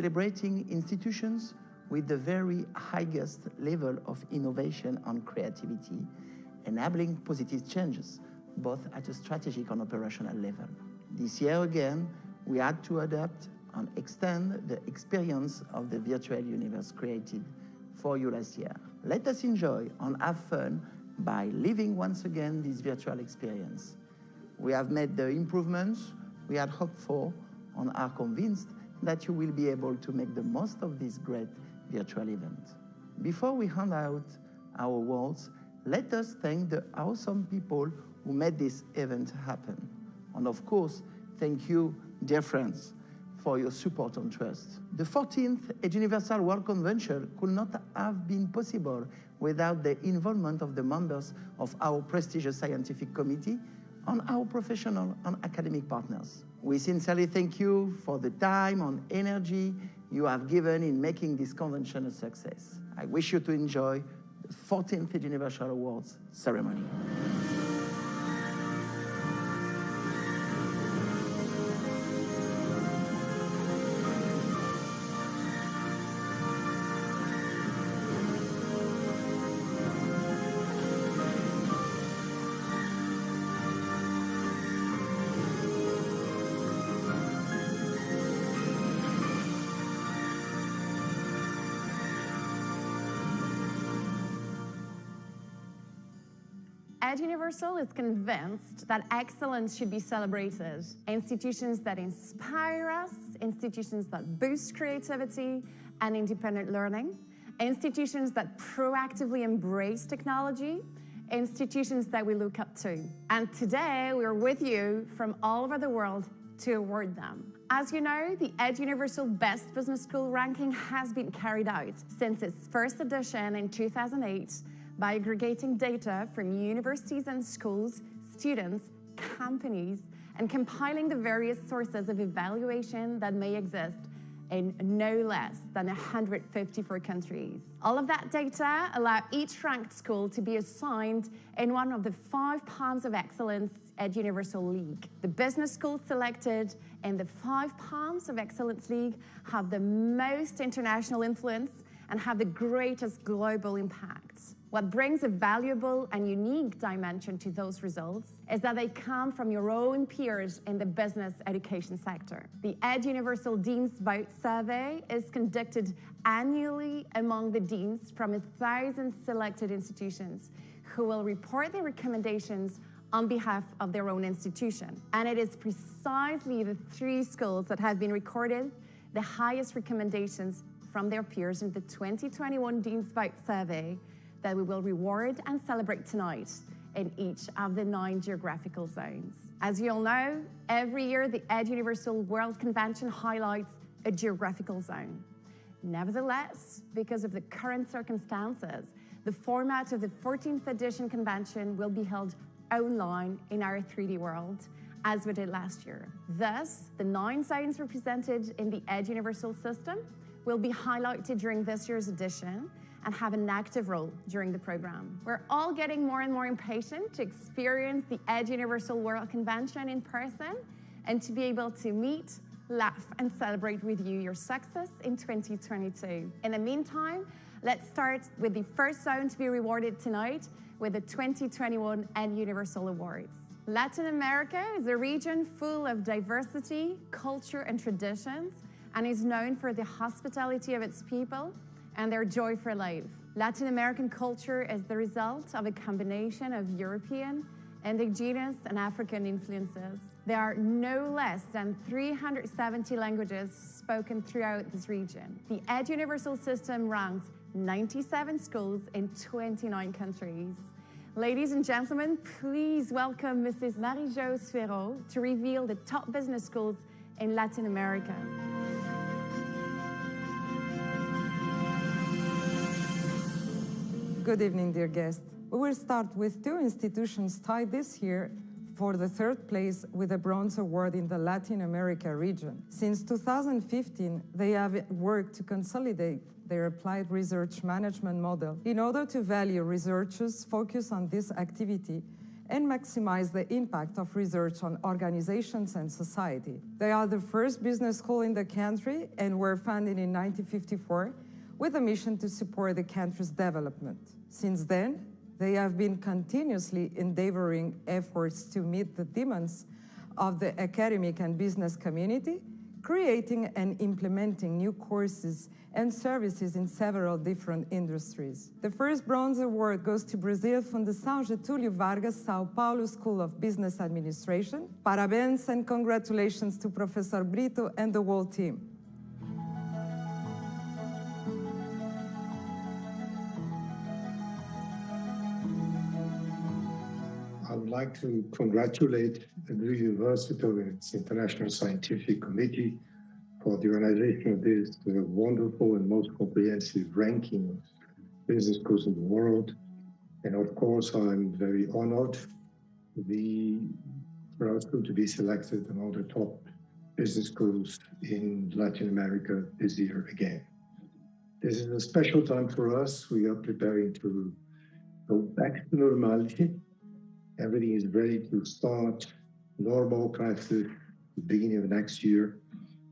celebrating institutions with the very highest level of innovation and creativity, enabling positive changes, both at a strategic and operational level. This year again, we had to adapt and extend the experience of the virtual universe created for you last year. Let us enjoy and have fun by living once again this virtual experience. We have made the improvements we had hoped for and are convinced that you will be able to make the most of this great virtual event. Before we hand out our awards, let us thank the awesome people who made this event happen. And of course, thank you, dear friends, for your support and trust. The 14th Eduniversal World Convention could not have been possible without the involvement of the members of our prestigious scientific committee and our professional and academic partners. We sincerely thank you for the time and energy you have given in making this convention a success. I wish you to enjoy the 14th Eduniversal Awards ceremony. Eduniversal is convinced that excellence should be celebrated. Institutions that inspire us, institutions that boost creativity and independent learning, institutions that proactively embrace technology, institutions that we look up to. And today, we're with you from all over the world to award them. As you know, the Eduniversal Best Business School ranking has been carried out since its first edition in 2008 by aggregating data from universities and schools, students, companies, and compiling the various sources of evaluation that may exist in no less than 154 countries. All of that data allow each ranked school to be assigned in one of the 5 Palms of Excellence Eduniversal League. The business schools selected in the 5 Palms of Excellence League have the most international influence and have the greatest global impact. What brings a valuable and unique dimension to those results is that they come from your own peers in the business education sector. The Eduniversal Dean's Vote Survey is conducted annually among the deans from 1,000 selected institutions who will report their recommendations on behalf of their own institution. And it is precisely the 3 schools that have been recorded the highest recommendations from their peers in the 2021 Dean's Vote Survey that we will reward and celebrate tonight in each of the 9 geographical zones. As you all know, every year the Eduniversal World Convention highlights a geographical zone. Nevertheless, because of the current circumstances, the format of the 14th edition convention will be held online in our 3D world, as we did last year. Thus, the 9 zones represented in the Eduniversal system will be highlighted during this year's edition and have an active role during the program. We're all getting more and more impatient to experience the Eduniversal World Convention in person and to be able to meet, laugh, and celebrate with you your success in 2022. In the meantime, let's start with the first zone to be rewarded tonight with the 2021 Eduniversal Awards. Latin America is a region full of diversity, culture, and traditions, and is known for the hospitality of its people and their joy for life. Latin American culture is the result of a combination of European, indigenous, and African influences. There are no less than 370 languages spoken throughout this region. The Eduniversal system ranks 97 schools in 29 countries. Ladies and gentlemen, please welcome Mrs. Marie-José SUEIRO to reveal the top business schools in Latin America. Good evening, dear guests. We will start with 2 institutions tied this year for the 3rd place with a bronze award in the Latin America region. Since 2015, they have worked to consolidate their applied research management model in order to value researchers focused on this activity and maximize the impact of research on organizations and society. They are the first business school in the country and were founded in 1954 with a mission to support the country's development. Since then, they have been continuously endeavoring efforts to meet the demands of the academic and business community, creating and implementing new courses and services in several different industries. The first bronze award goes to Brazil Fundação Getúlio Vargas, Sao Paulo School of Business Administration. Parabéns and congratulations to Professor Brito and the whole team. I would like to congratulate Eduniversal and its International Scientific Committee for the organization of this wonderful and most comprehensive ranking of business schools in the world. And of course, I'm very honored for us to be selected among the top business schools in Latin America this year again. This is a special time for us. We are preparing to go back to normality. Everything is ready to start normal classes at the beginning of next year.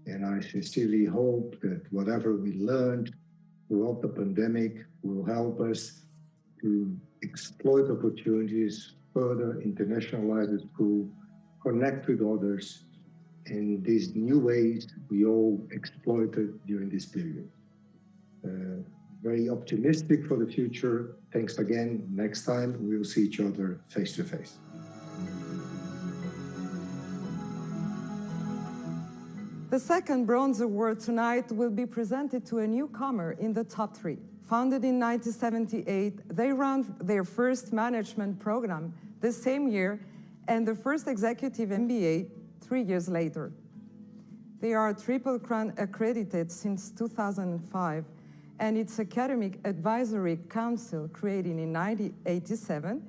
And I sincerely hope that whatever we learned throughout the pandemic will help us to exploit opportunities, further internationalize the school, connect with others in these new ways we all exploited during this period. Very optimistic for the future. Thanks again. Next time we'll see each other face to face. The second bronze award tonight will be presented to a newcomer in the top three. Founded in 1978, they ran their first management program the same year and the first executive MBA 3 years later. They are Triple Crown accredited since 2005, and its Academic Advisory Council, created in 1987,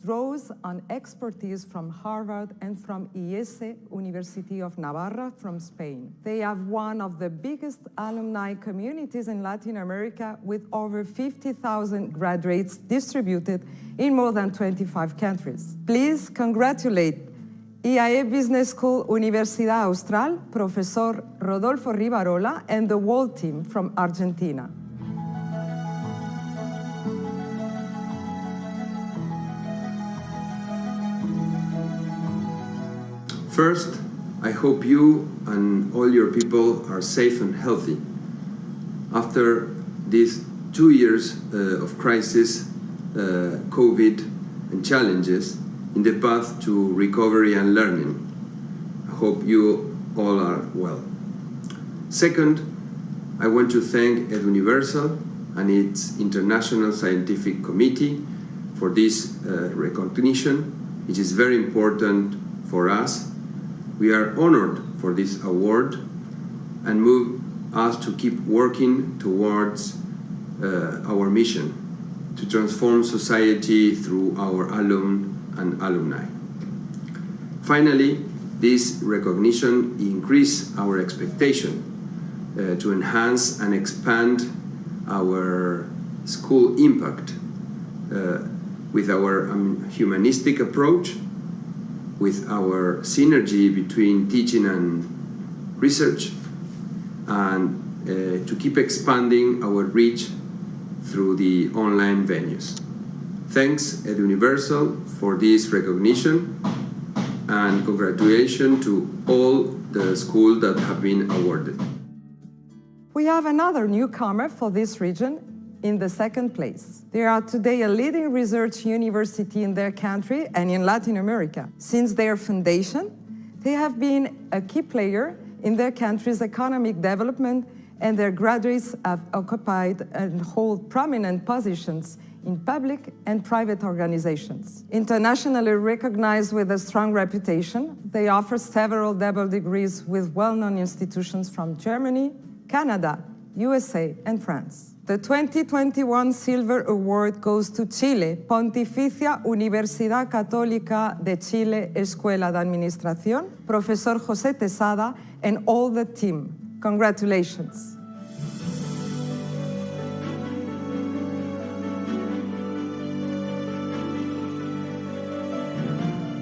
draws on expertise from Harvard and from IESE, University of Navarra from Spain. They have one of the biggest alumni communities in Latin America, with over 50,000 graduates distributed in more than 25 countries. Please congratulate IAE Business School Universidad Austral, Professor Rodolfo Rivarola, and the whole team from Argentina. First, I hope you and all your people are safe and healthy. After these 2 years of crisis, COVID, and challenges in the path to recovery and learning, I hope you all are well. Second, I want to thank Eduniversal and its International Scientific Committee for this recognition, which is very important for us. We are honored for this award and move us to keep working towards our mission to transform society through our alum and alumni. Finally, this recognition increases our expectation to enhance and expand our school impact with our humanistic approach, with our synergy between teaching and research, and to keep expanding our reach through the online venues. Thanks, Eduniversal, for this recognition, and congratulations to all the schools that have been awarded. We have another newcomer for this region in the second place. They are today a leading research university in their country and in Latin America. Since their foundation, they have been a key player in their country's economic development, and their graduates have occupied and hold prominent positions in public and private organizations. Internationally recognized with a strong reputation, they offer several double degrees with well-known institutions from Germany, Canada, USA, and France. The 2021 Silver Award goes to Chile, Pontificia Universidad Católica de Chile, Escuela de Administración, Professor José Tesada, and all the team. Congratulations.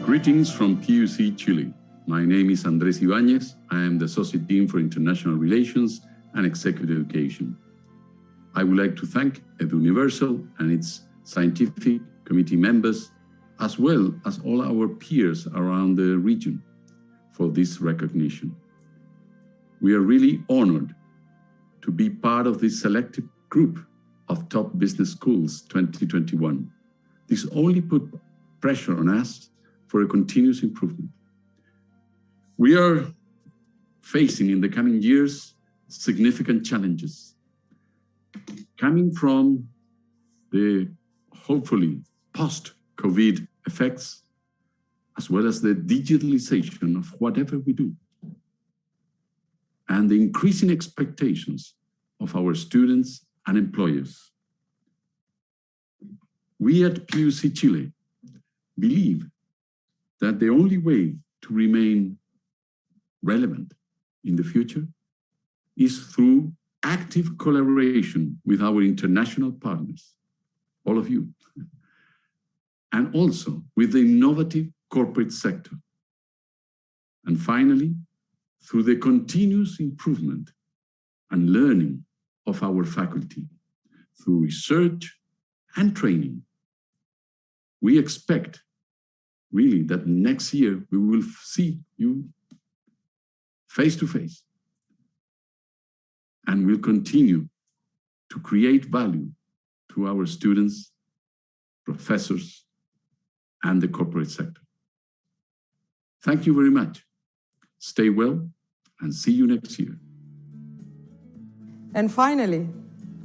Greetings from PUC Chile. My name is Andrés Ibáñez. I am the Associate Dean for International Relations and Executive Education. I would like to thank Eduniversal and its scientific committee members, as well as all our peers around the region, for this recognition. We are really honored to be part of this selected group of top business schools 2021. This only put pressure on us for a continuous improvement. We are facing in the coming years significant challenges coming from the hopefully post-COVID effects, as well as the digitalization of whatever we do, and the increasing expectations of our students and employers. We at PUC Chile believe that the only way to remain relevant in the future is through active collaboration with our international partners, all of you, and also with the innovative corporate sector. And finally, through the continuous improvement and learning of our faculty, through research and training. We expect really that next year we will see you face to face, and we'll continue to create value to our students, professors, and the corporate sector. Thank you very much. Stay well and see you next year. And finally,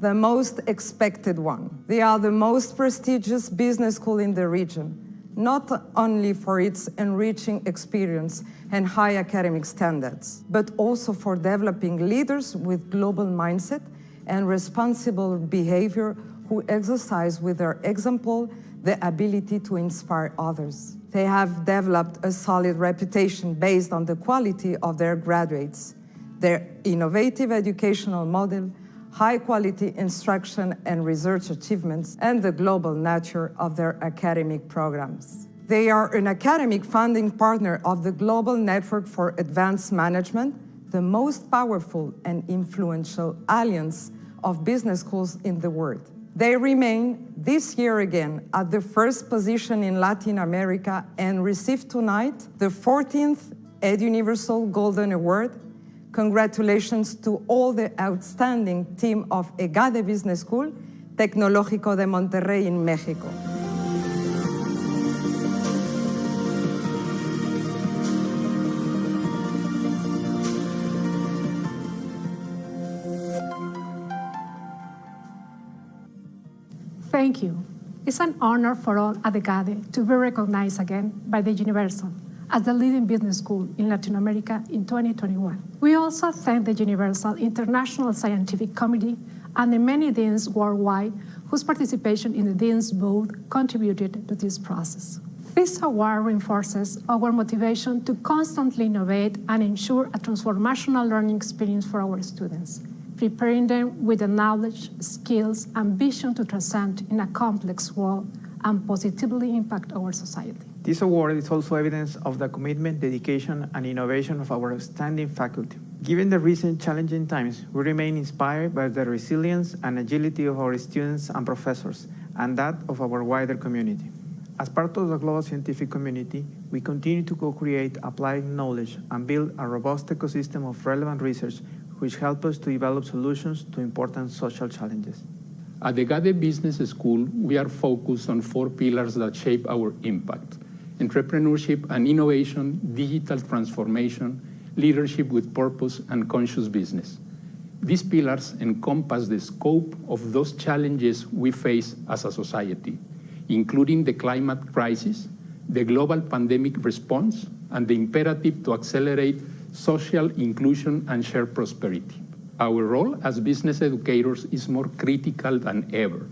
the most expected one. They are the most prestigious business school in the region, not only for its enriching experience and high academic standards, but also for developing leaders with global mindset and responsible behavior who exercise with their example the ability to inspire others. They have developed a solid reputation based on the quality of their graduates, their innovative educational model, high-quality instruction and research achievements, and the global nature of their academic programs. They are an academic funding partner of the Global Network for Advanced Management, the most powerful and influential alliance of business schools in the world. They remain this year again at the first position in Latin America and received tonight the 14th Eduniversal Golden Award. Congratulations to all the outstanding team of EGADE Business School, Tecnológico de Monterrey in Mexico. Thank you. It's an honor for all at EGADE to be recognized again by the Eduniversal as the leading business school in Latin America in 2021. We also thank the Eduniversal International Scientific Committee and the many deans worldwide whose participation in the Dean's Vote contributed to this process. This award reinforces our motivation to constantly innovate and ensure a transformational learning experience for our students, preparing them with the knowledge, skills, and vision to transcend in a complex world and positively impact our society. This award is also evidence of the commitment, dedication, and innovation of our outstanding faculty. Given the recent challenging times, we remain inspired by the resilience and agility of our students and professors, and that of our wider community. As part of the global scientific community, we continue to co-create applied knowledge and build a robust ecosystem of relevant research which help us to develop solutions to important social challenges. At the EGADE Business School, we are focused on 4 pillars that shape our impact: entrepreneurship and innovation, digital transformation, leadership with purpose, and conscious business. These pillars encompass the scope of those challenges we face as a society, including the climate crisis, the global pandemic response, and the imperative to accelerate social inclusion and shared prosperity. Our role as business educators is more critical than ever,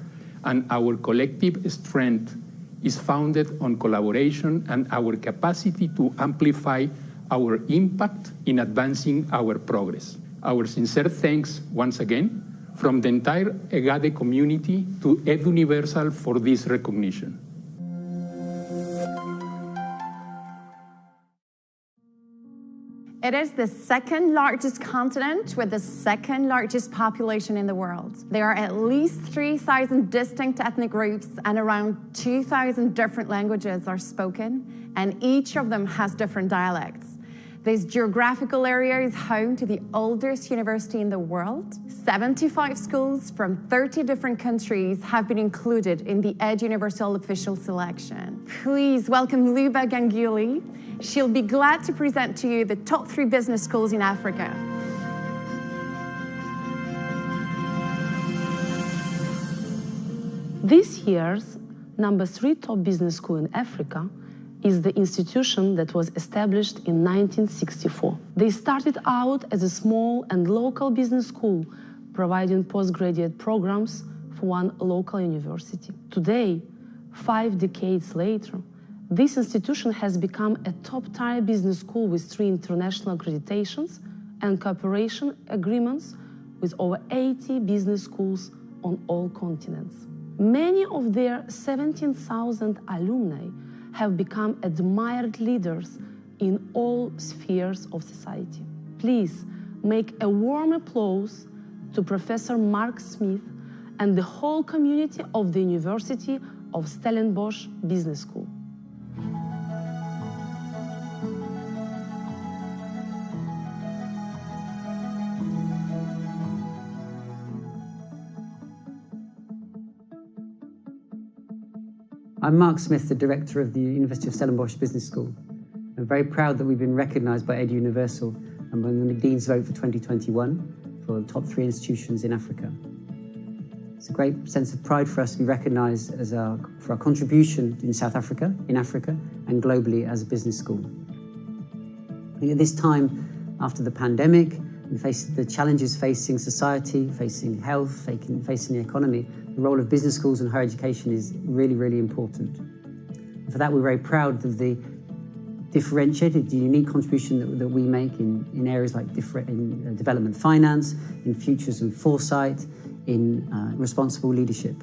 and our collective strength is founded on collaboration and our capacity to amplify our impact in advancing our progress. Our sincere thanks once again from the entire EGADE community to Eduniversal for this recognition. It is the second largest continent with the second largest population in the world. There are at least 3,000 distinct ethnic groups and around 2,000 different languages are spoken, and each of them has different dialects. This geographical area is home to the oldest university in the world. 75 schools from 30 different countries have been included in the Eduniversal official selection. Please welcome Lyuba GANGULY. She'll be glad to present to you the top 3 business schools in Africa. This year's number 3 top business school in Africa is the institution that was established in 1964. They started out as a small and local business school, providing postgraduate programs for one local university. Today, 5 decades later, this institution has become a top-tier business school with 3 international accreditations and cooperation agreements with over 80 business schools on all continents. Many of their 17,000 alumni have become admired leaders in all spheres of society. Please make a warm applause to Professor Mark Smith and the whole community of the University of Stellenbosch Business School. I'm Mark Smith, the Director of the University of Stellenbosch Business School. I'm very proud that we've been recognised by Eduniversal and won the Dean's Vote for 2021 for the top 3 institutions in Africa. It's a great sense of pride for us to be recognised for our contribution in South Africa, in Africa, and globally as a business school. I think at this time, after the pandemic, we face the challenges facing society, facing health, facing the economy. The role of business schools and higher education is really, really important. And for that, we're very proud of the differentiated, the unique contribution that we make in areas like development finance, in futures and foresight, in responsible leadership.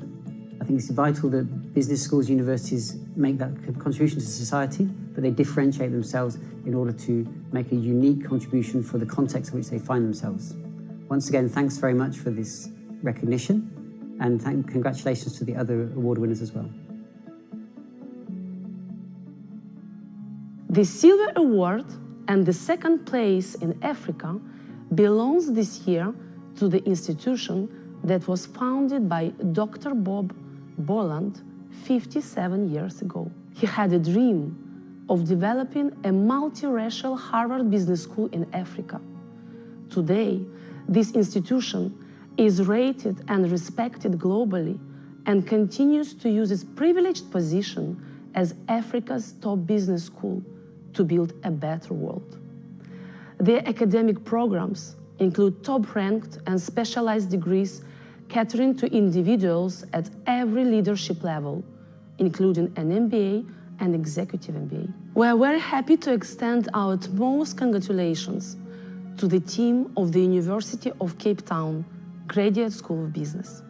I think it's vital that business schools, universities make that contribution to society, but they differentiate themselves in order to make a unique contribution for the context in which they find themselves. Once again, thanks very much for this recognition, and congratulations to the other award winners as well. The Silver Award and the 2nd place in Africa belongs this year to the institution that was founded by Dr. Bob Bolland 57 years ago. He had a dream of developing a multiracial Harvard Business School in Africa. Today, this institution is rated and respected globally and continues to use its privileged position as Africa's top business school to build a better world. Their academic programs include top-ranked and specialized degrees catering to individuals at every leadership level, including an MBA and executive MBA. We are very happy to extend our utmost congratulations to the team of the University of Cape Town Graduate School of Business.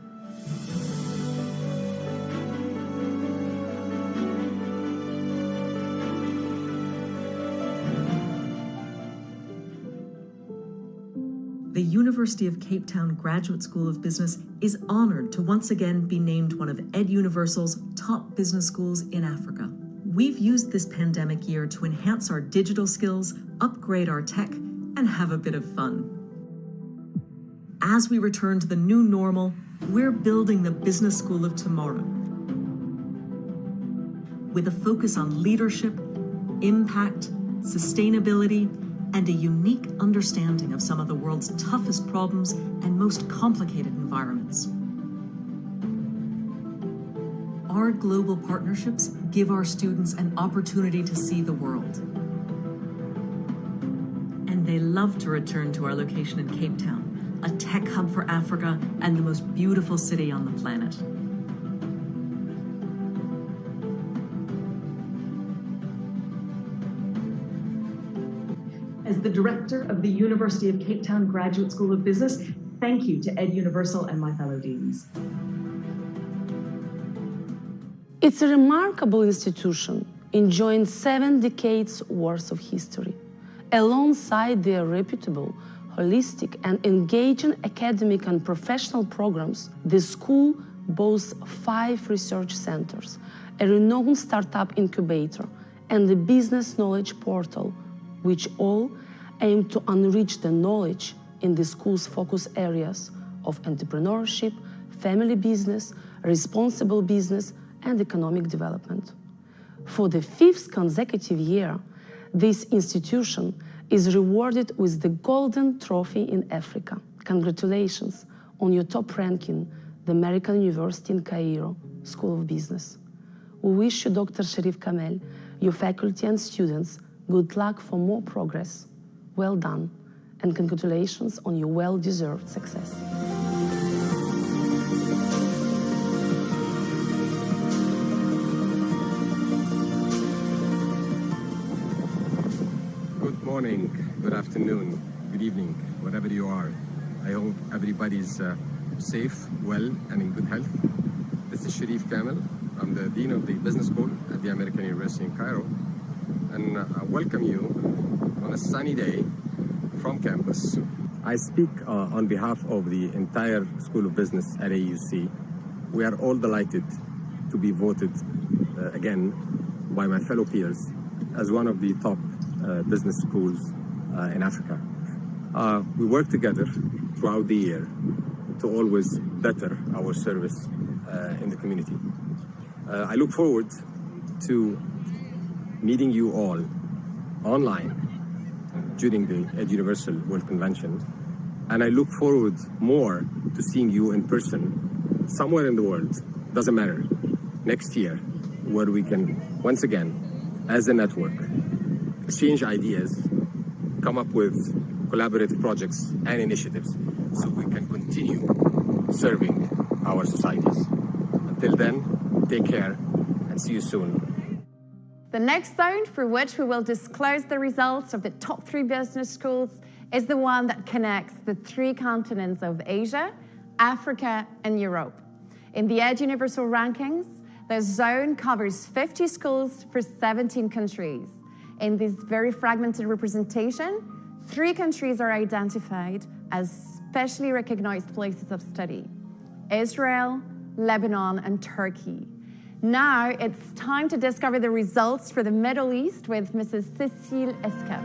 The University of Cape Town Graduate School of Business is honored to once again be named one of Eduniversal's top business schools in Africa. We've used this pandemic year to enhance our digital skills, upgrade our tech, and have a bit of fun. As we return to the new normal, we're building the business school of tomorrow with a focus on leadership, impact, sustainability, and a unique understanding of some of the world's toughest problems and most complicated environments. Our global partnerships give our students an opportunity to see the world. And they love to return to our location in Cape Town, a tech hub for Africa and the most beautiful city on the planet. As the director of the University of Cape Town Graduate School of Business, thank you to Eduniversal and my fellow deans. It's a remarkable institution, enjoying 7 decades worth of history. Alongside their reputable, holistic and engaging academic and professional programs, the school boasts 5 research centers, a renowned startup incubator, and the business knowledge portal, which all aim to enrich the knowledge in the school's focus areas of entrepreneurship, family business, responsible business, and economic development. For the 5th consecutive year, this institution is rewarded with the Golden Trophy in Africa. Congratulations on your top ranking, the American University in Cairo School of Business. We wish you, Dr. Sherif Kamel, your faculty and students, good luck for more progress. Well done, and congratulations on your well-deserved success. Good morning, good afternoon, good evening, wherever you are. I hope everybody's safe, well, and in good health. This is Sherif Kamel. I'm the Dean of the Business School at the American University in Cairo. And I welcome you on a sunny day from campus. I speak on behalf of the entire School of Business at AUC. We are all delighted to be voted again by my fellow peers as one of the top business schools in Africa. We work together throughout the year to always better our service in the community. I look forward to meeting you all online during the Eduniversal World Convention, and I look forward more to seeing you in person somewhere in the world, doesn't matter, next year, where we can once again, as a network, exchange ideas, come up with collaborative projects and initiatives so we can continue serving our societies. Until then, take care and see you soon. The next zone for which we will disclose the results of the top 3 business schools is the one that connects the 3 continents of Asia, Africa, and Europe. In the Eduniversal rankings, the zone covers 50 schools for 17 countries. In this very fragmented representation, 3 countries are identified as specially recognized places of study: Israel, Lebanon, and Turkey. Now it's time to discover the results for the Middle East with Mrs. Cécile Escap.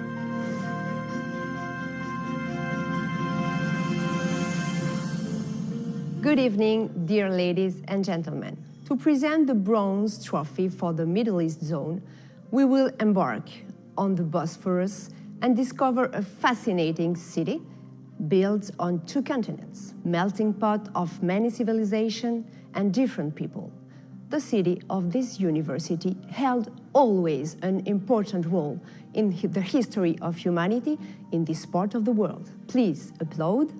Good evening, dear ladies and gentlemen. To present the bronze trophy for the Middle East zone, we will embark on the Bosphorus and discover a fascinating city built on 2 continents, melting pot of many civilizations and different people. The city of this university held always an important role in the history of humanity in this part of the world. Please applaud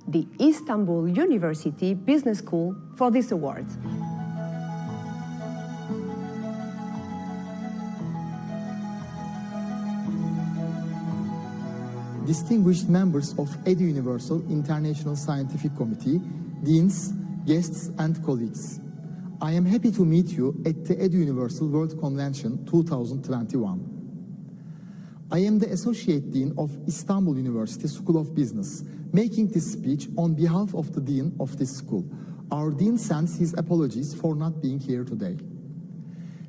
the Istanbul University Business School for this award. Distinguished members of Eduniversal International Scientific Committee, deans, guests, and colleagues. I am happy to meet you at the Eduniversal World Convention 2021. I am the Associate Dean of Istanbul University School of Business, making this speech on behalf of the Dean of this school. Our Dean sends his apologies for not being here today.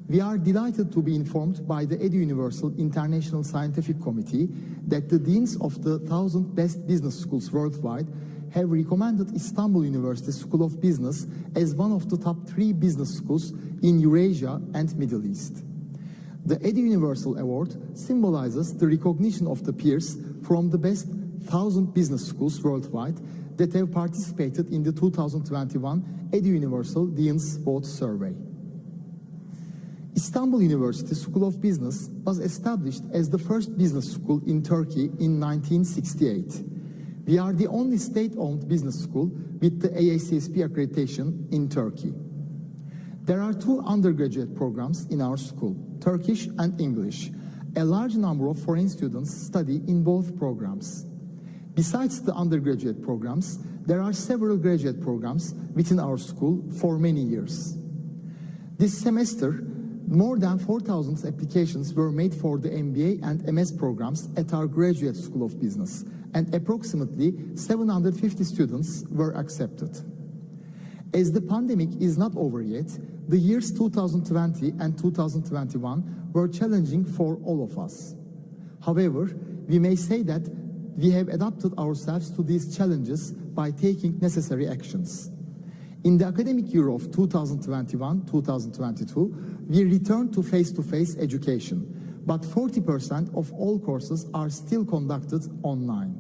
We are delighted to be informed by the Eduniversal International Scientific Committee that the Deans of the 1,000 best business schools worldwide have recommended Istanbul University School of Business as one of the top 3 business schools in Eurasia and Middle East. The Eduniversal Award symbolizes the recognition of the peers from the best 1,000 business schools worldwide that have participated in the 2021 Eduniversal Dean's Vote Survey. Istanbul University School of Business was established as the first business school in Turkey in 1968. We are the only state-owned business school with the AICSP accreditation in Turkey. There are 2 undergraduate programs in our school, Turkish and English. A large number of foreign students study in both programs. Besides the undergraduate programs, there are several graduate programs within our school for many years. This semester, More than 4,000 applications were made for the MBA and MS programs at our Graduate School of Business, and approximately 750 students were accepted. As the pandemic is not over yet, the years 2020 and 2021 were challenging for all of us. However, we may say that we have adapted ourselves to these challenges by taking necessary actions. In the academic year of 2021-2022, we returned to face-to-face education, but 40% of all courses are still conducted online.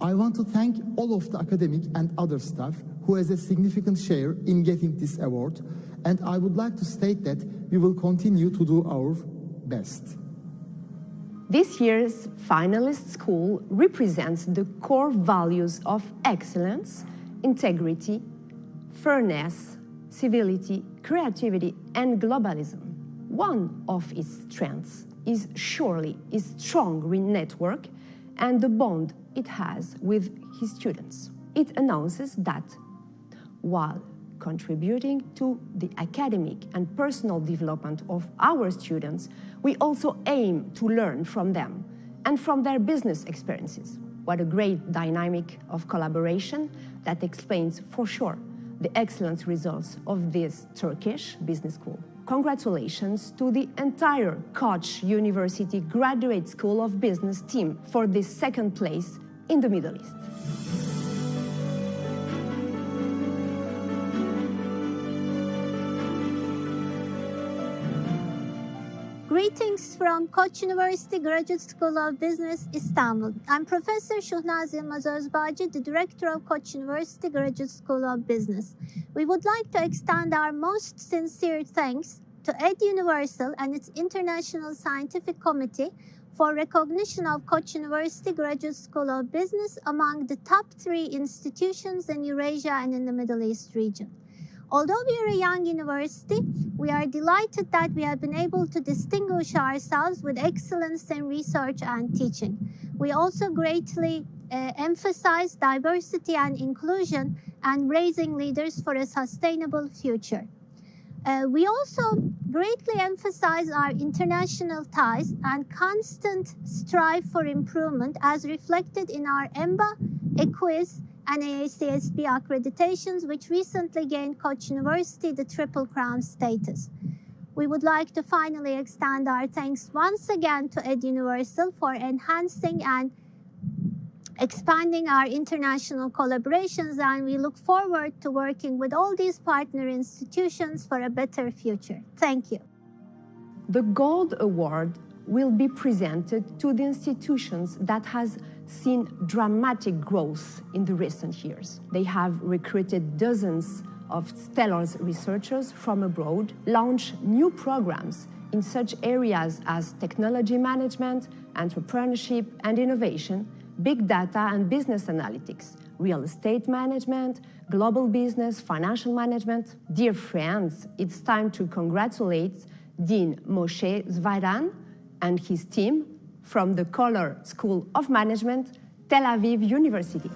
I want to thank all of the academic and other staff who has a significant share in getting this award, and I would like to state that we will continue to do our best. This year's finalist school represents the core values of excellence, integrity, fairness, civility, creativity, and globalism. One of its strengths is surely its strong network and the bond it has with his students. It announces that while contributing to the academic and personal development of our students, we also aim to learn from them and from their business experiences. What a great dynamic of collaboration that explains for sure the excellent results of this Turkish business school. Congratulations to the entire Koç University Graduate School of Business team for this second place in the Middle East. Greetings from Koç University Graduate School of Business, Istanbul. I'm Professor Şuhnaz Yılmaz Özbağcı, the Director of Koç University Graduate School of Business. We would like to extend our most sincere thanks to Eduniversal and its International Scientific Committee for recognition of Koç University Graduate School of Business among the top 3 institutions in Eurasia and in the Middle East region. Although we are a young university, we are delighted that we have been able to distinguish ourselves with excellence in research and teaching. We also greatly emphasize diversity and inclusion and raising leaders for a sustainable future. We also greatly emphasize our international ties and constant strive for improvement as reflected in our EMBA, EQUIZ, and AACSB accreditations, which recently gained Koç University the Triple Crown status. We would like to finally extend our thanks once again to Eduniversal for enhancing and expanding our international collaborations, and we look forward to working with all these partner institutions for a better future. Thank you. The Gold Award will be presented to the institutions that has seen dramatic growth in the recent years. They have recruited dozens of stellar researchers from abroad, launched new programs in such areas as technology management, entrepreneurship and innovation, big data and business analytics, real estate management, global business, financial management. Dear friends, it's time to congratulate Dean Moshe Zvairan and his team from the Kohler School of Management, Tel Aviv University.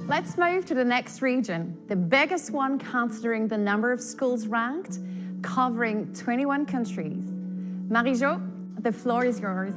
Let's move to the next region, the biggest one considering the number of schools ranked, covering 21 countries. Marie-Jo, the floor is yours.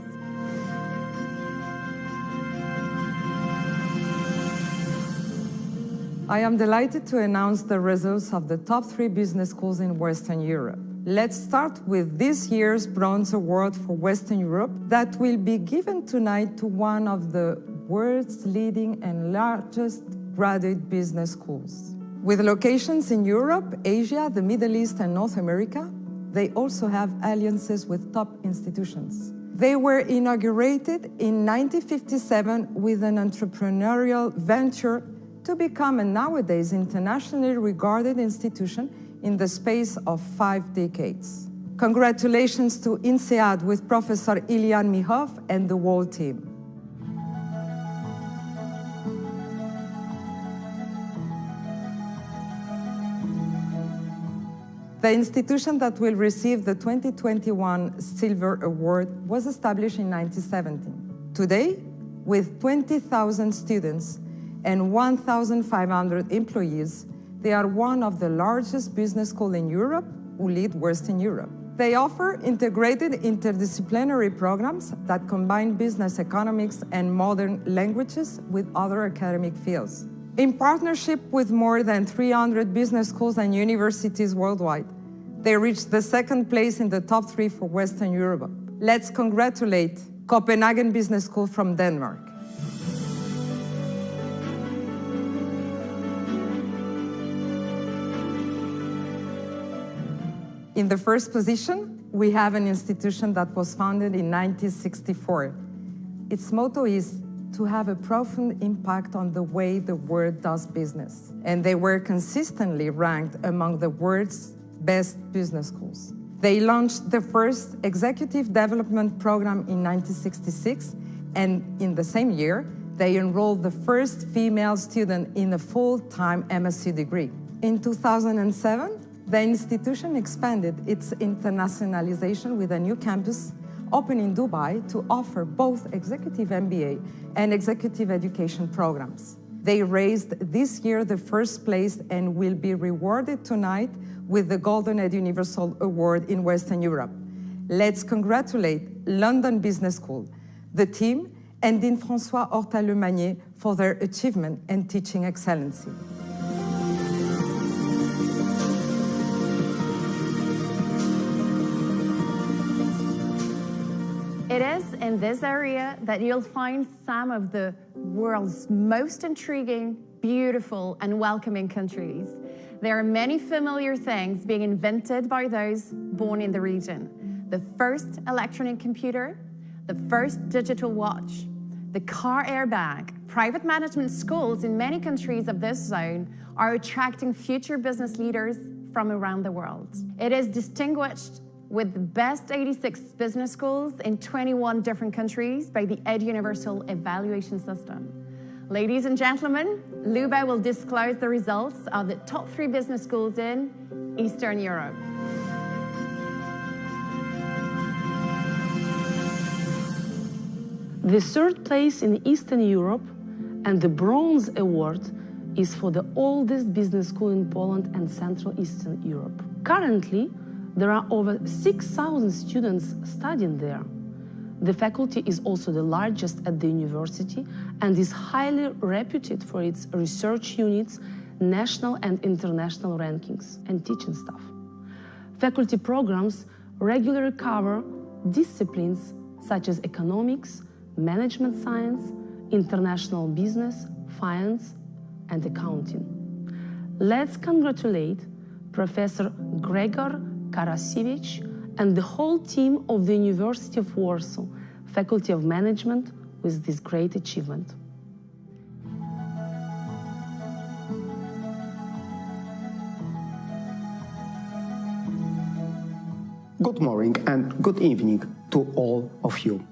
I am delighted to announce the results of the top 3 business schools in Western Europe. Let's start with this year's Bronze Award for Western Europe that will be given tonight to one of the world's leading and largest graduate business schools. With locations in Europe, Asia, the Middle East, and North America, they also have alliances with top institutions. They were inaugurated in 1957 with an entrepreneurial venture to become a nowadays internationally regarded institution in the space of 5 decades. Congratulations to INSEAD with Professor Ilyan Mihov and the whole team. The institution that will receive the 2021 Silver Award was established in 1917. Today, With 20,000 students and 1,500 employees, they are one of the largest business schools in Europe who lead Western Europe. They offer integrated interdisciplinary programs that combine business economics and modern languages with other academic fields. In partnership with more than 300 business schools and universities worldwide, they reached the second place in the top 3 for Western Europe. Let's congratulate Copenhagen Business School from Denmark. In the first position, we have an institution that was founded in 1964. Its motto is to have a profound impact on the way the world does business. And they were consistently ranked among the world's best business schools. They launched the first executive development program in 1966, and in the same year, they enrolled the first female student in a full-time MSc degree. In 2007, the institution expanded its internationalization with a new campus open in Dubai to offer both executive MBA and executive education programs. They raised this year the first place and will be rewarded tonight with the Golden Eduniversal Award in Western Europe. Let's congratulate London Business School, the team, and Dean François Horta-Lemagnier for their achievement and teaching excellency. It is in this area that you'll find some of the world's most intriguing, beautiful, and welcoming countries. There are many familiar things being invented by those born in the region. The first electronic computer, the first digital watch, the car airbag. Private management schools in many countries of this zone are attracting future business leaders from around the world. It is distinguished with the best 86 business schools in 21 different countries by the Eduniversal evaluation system. Ladies and gentlemen, Lyuba will disclose the results of the top 3 business schools in Eastern Europe. The third place in Eastern Europe and the Bronze Award is for the oldest business school in Poland and Central Eastern Europe. Currently, there are over 6,000 students studying there. The faculty is also the largest at the university and is highly reputed for its research units, national and international rankings, and teaching staff. Faculty programs regularly cover disciplines such as economics, management science, international business, finance, and accounting. Let's congratulate Professor Gregor Karasiewicz and the whole team of the University of Warsaw, Faculty of Management, with this great achievement. Good morning and good evening to all of you.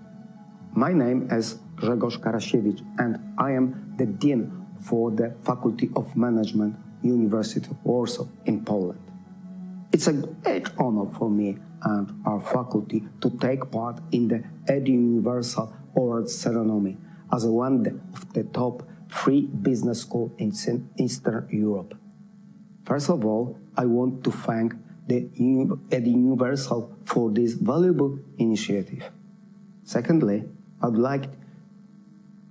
My name is Grzegorz Karasiewicz and I am the Dean for the Faculty of Management, University of Warsaw in Poland. It's a great honor for me and our faculty to take part in the Eduniversal Awards ceremony as one of the top 3 business schools in Eastern Europe. First of all, I want to thank the Eduniversal for this valuable initiative. Secondly, I'd like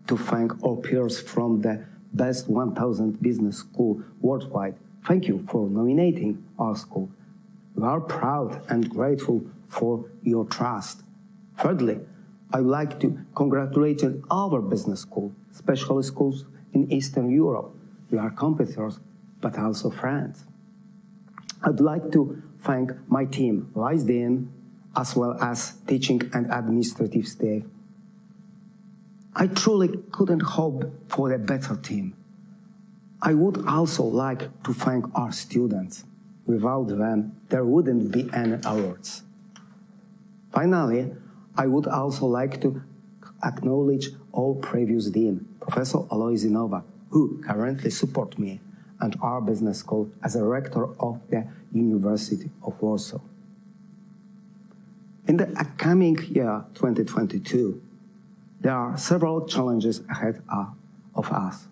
to thank our peers from the best 1,000 business school worldwide. Thank you for nominating our school. We are proud and grateful for your trust. Thirdly, I'd like to congratulate our business school, especially schools in Eastern Europe. We are competitors, but also friends. I'd like to thank my team, Vice Dean, as well as teaching and administrative staff. I truly couldn't hope for a better team. I would also like to thank our students. Without them, there wouldn't be any awards. Finally, I would also like to acknowledge our previous dean, Professor Aloisi Nowak, who currently supports me and our business school as a rector of the University of Warsaw. In the upcoming year 2022, There are several challenges ahead of us.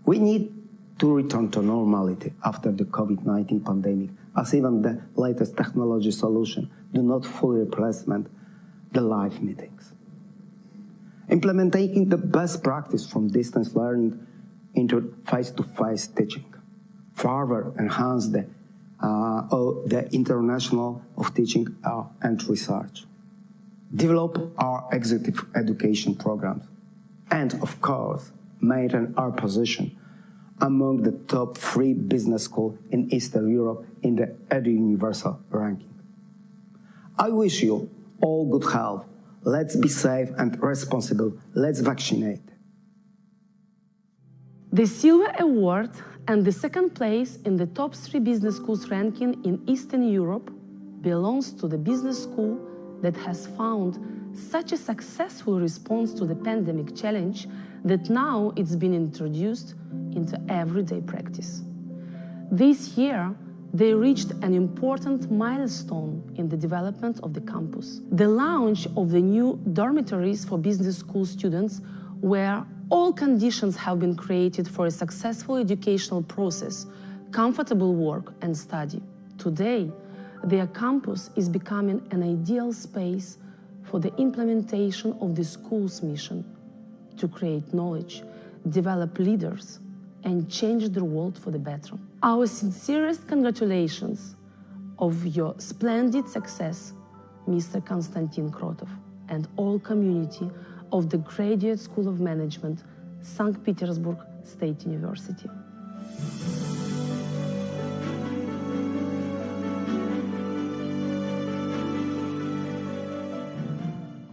We need to return to normality after the COVID-19 pandemic, as even the latest technology solutions do not fully replace the live meetings. Implementing the best practice from distance learning into face-to-face teaching. Further enhance the international of teaching and research. Develop our executive education programs. And of course, maintain our position among the top 3 business schools in Eastern Europe in the Eduniversal ranking. I wish you all good health. Let's be safe and responsible. Let's vaccinate. The Silver Award and the second place in the top 3 business schools ranking in Eastern Europe belongs to the business school that has found such a successful response to the pandemic challenge that now it's been introduced into everyday practice. This year, they reached an important milestone in the development of the campus. The launch of the new dormitories for business school students, where all conditions have been created for a successful educational process, comfortable work and study. Today, their campus is becoming an ideal space for the implementation of the school's mission to create knowledge, develop leaders, and change the world for the better. Our sincerest congratulations of your splendid success, Mr. Konstantin Krotov, and all community of the Graduate School of Management, St. Petersburg State University.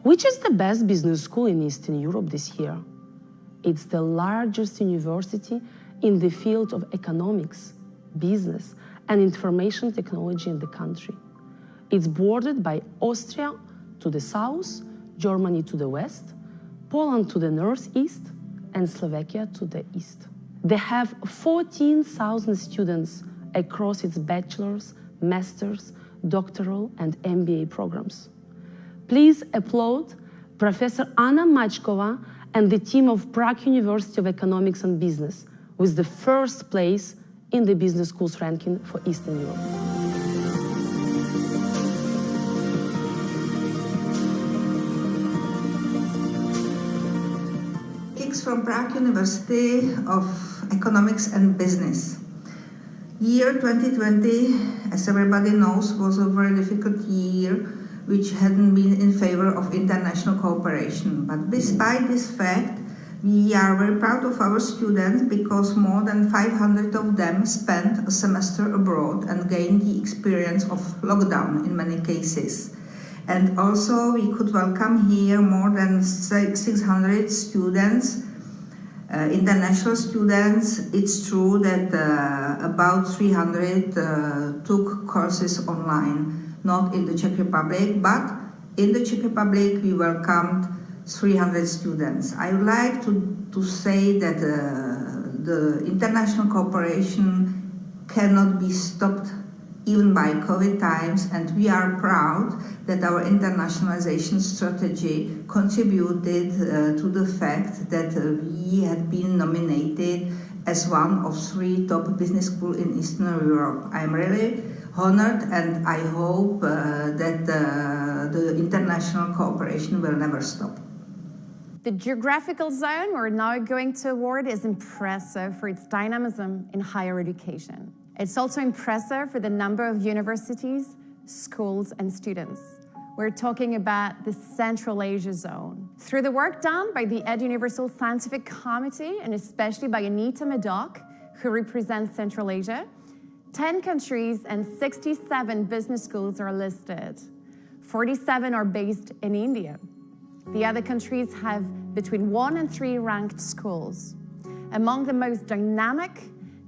Which is the best business school in Eastern Europe this year? It's the largest university in the field of economics, business, and information technology in the country. It's bordered by Austria to the south, Germany to the west, Poland to the northeast, and Slovakia to the east. They have 14,000 students across its bachelor's, master's, doctoral, and MBA programs. Please applaud Professor Anna Machkova and the team of Prague University of Economics and Business, with the first place in the business schools ranking for Eastern Europe. From Prague University of Economics and Business. Year 2020, as everybody knows, was a very difficult year which hadn't been in favor of international cooperation. But despite this fact, we are very proud of our students because more than 500 of them spent a semester abroad and gained the experience of lockdown in many cases. And also we could welcome here more than 600 students, international students. It's true that about 300 took courses online, not in the Czech Republic, but in the Czech Republic we welcomed 300 students. I would like to say that the international cooperation cannot be stopped even by COVID times, and we are proud that our internationalization strategy contributed to the fact that we had been nominated as one of 3 top business schools in Eastern Europe. I'm really honored, and I hope that the international cooperation will never stop. The geographical zone we're now going to award is impressive for its dynamism in higher education. It's also impressive for the number of universities, schools, and students. We're talking about the Central Asia zone. Through the work done by the Eduniversal Scientific Committee, and especially by Anita Madoc, who represents Central Asia, 10 countries and 67 business schools are listed. 47 are based in India. The other countries have between 1 and 3 ranked schools. Among the most dynamic,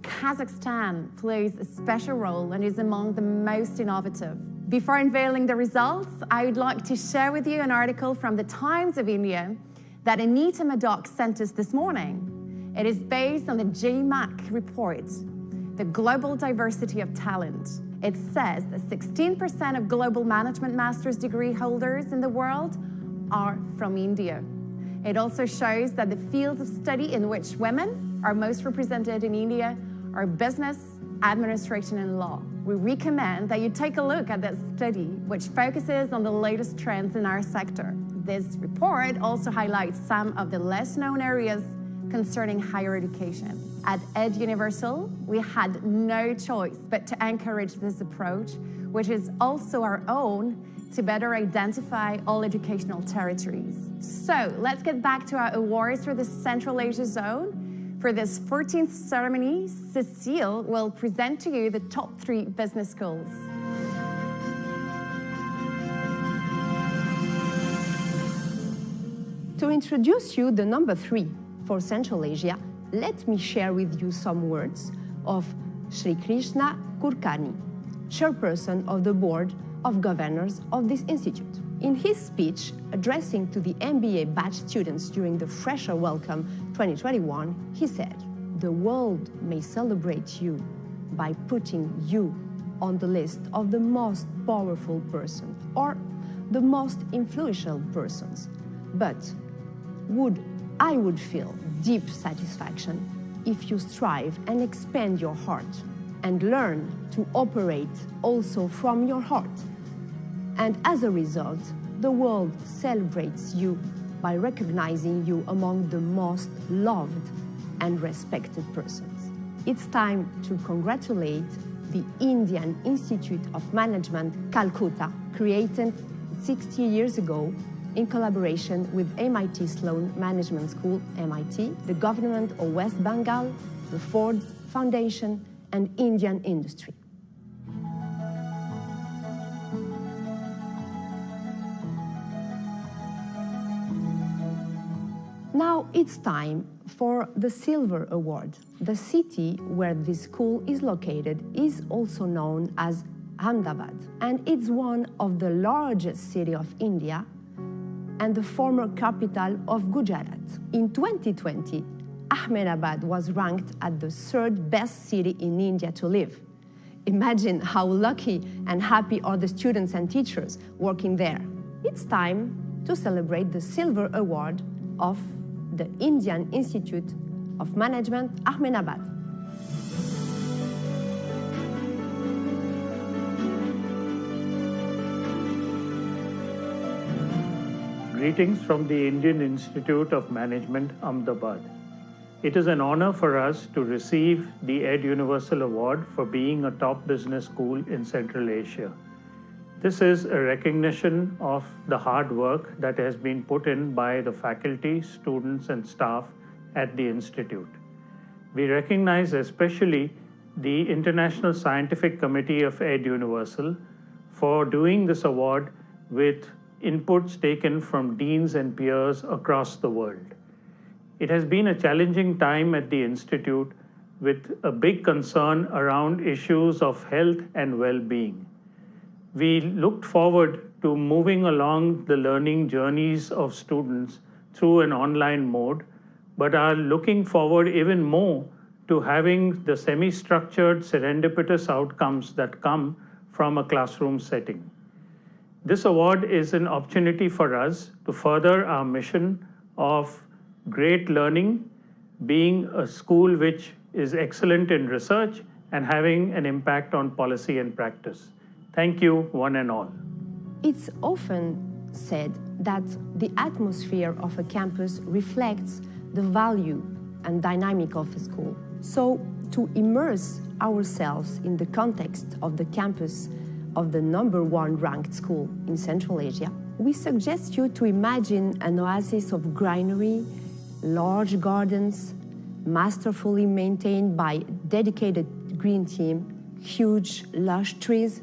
Kazakhstan plays a special role and is among the most innovative. Before unveiling the results, I would like to share with you an article from the Times of India that Anita Madoc sent us this morning. It is based on the GMAC report, the Global Diversity of Talent. It says that 16% of global management master's degree holders in the world are from India. It also shows that the fields of study in which women are most represented in India are business, administration, and law. We recommend that you take a look at that study, which focuses on the latest trends in our sector. This report also highlights some of the less known areas concerning higher education. At Eduniversal, we had no choice but to encourage this approach, which is also our own, to better identify all educational territories. So let's get back to our awards for the Central Asia Zone. For this 14th ceremony, Cécile will present to you the top 3 business schools. To introduce you the number 3 for Central Asia, let me share with you some words of Sri Krishna Kulkarni, chairperson of the Board of Governors of this institute. In his speech addressing to the MBA batch students during the Fresher Welcome 2021, he said, "The world may celebrate you by putting you on the list of the most powerful person or the most influential persons, but I would feel deep satisfaction if you strive and expand your heart and learn to operate also from your heart. And as a result, the world celebrates you by recognizing you among the most loved and respected persons." It's time to congratulate the Indian Institute of Management, Calcutta, created 60 years ago in collaboration with MIT Sloan Management School, MIT, the government of West Bengal, the Ford Foundation, and Indian industry. Now it's time for the Silver Award. The city where this school is located is also known as Ahmedabad, and it's one of the largest cities of India and the former capital of Gujarat. In 2020, Ahmedabad was ranked as the 3rd best city in India to live. Imagine how lucky and happy are the students and teachers working there. It's time to celebrate the Silver Award of the Indian Institute of Management, Ahmedabad. Greetings from the Indian Institute of Management, Ahmedabad. It is an honor for us to receive the Eduniversal Award for being a top business school in Central Asia. This is a recognition of the hard work that has been put in by the faculty, students, and staff at the Institute. We recognize especially the International Scientific Committee of Eduniversal for doing this award with inputs taken from deans and peers across the world. It has been a challenging time at the Institute with a big concern around issues of health and well-being. We looked forward to moving along the learning journeys of students through an online mode, but are looking forward even more to having the semi-structured serendipitous outcomes that come from a classroom setting. This award is an opportunity for us to further our mission of great learning, being a school which is excellent in research and having an impact on policy and practice. Thank you, one and all. It's often said that the atmosphere of a campus reflects the value and dynamic of a school. So, to immerse ourselves in the context of the campus of the #1 ranked school in Central Asia, we suggest you to imagine an oasis of greenery, large gardens, masterfully maintained by a dedicated green team, huge lush trees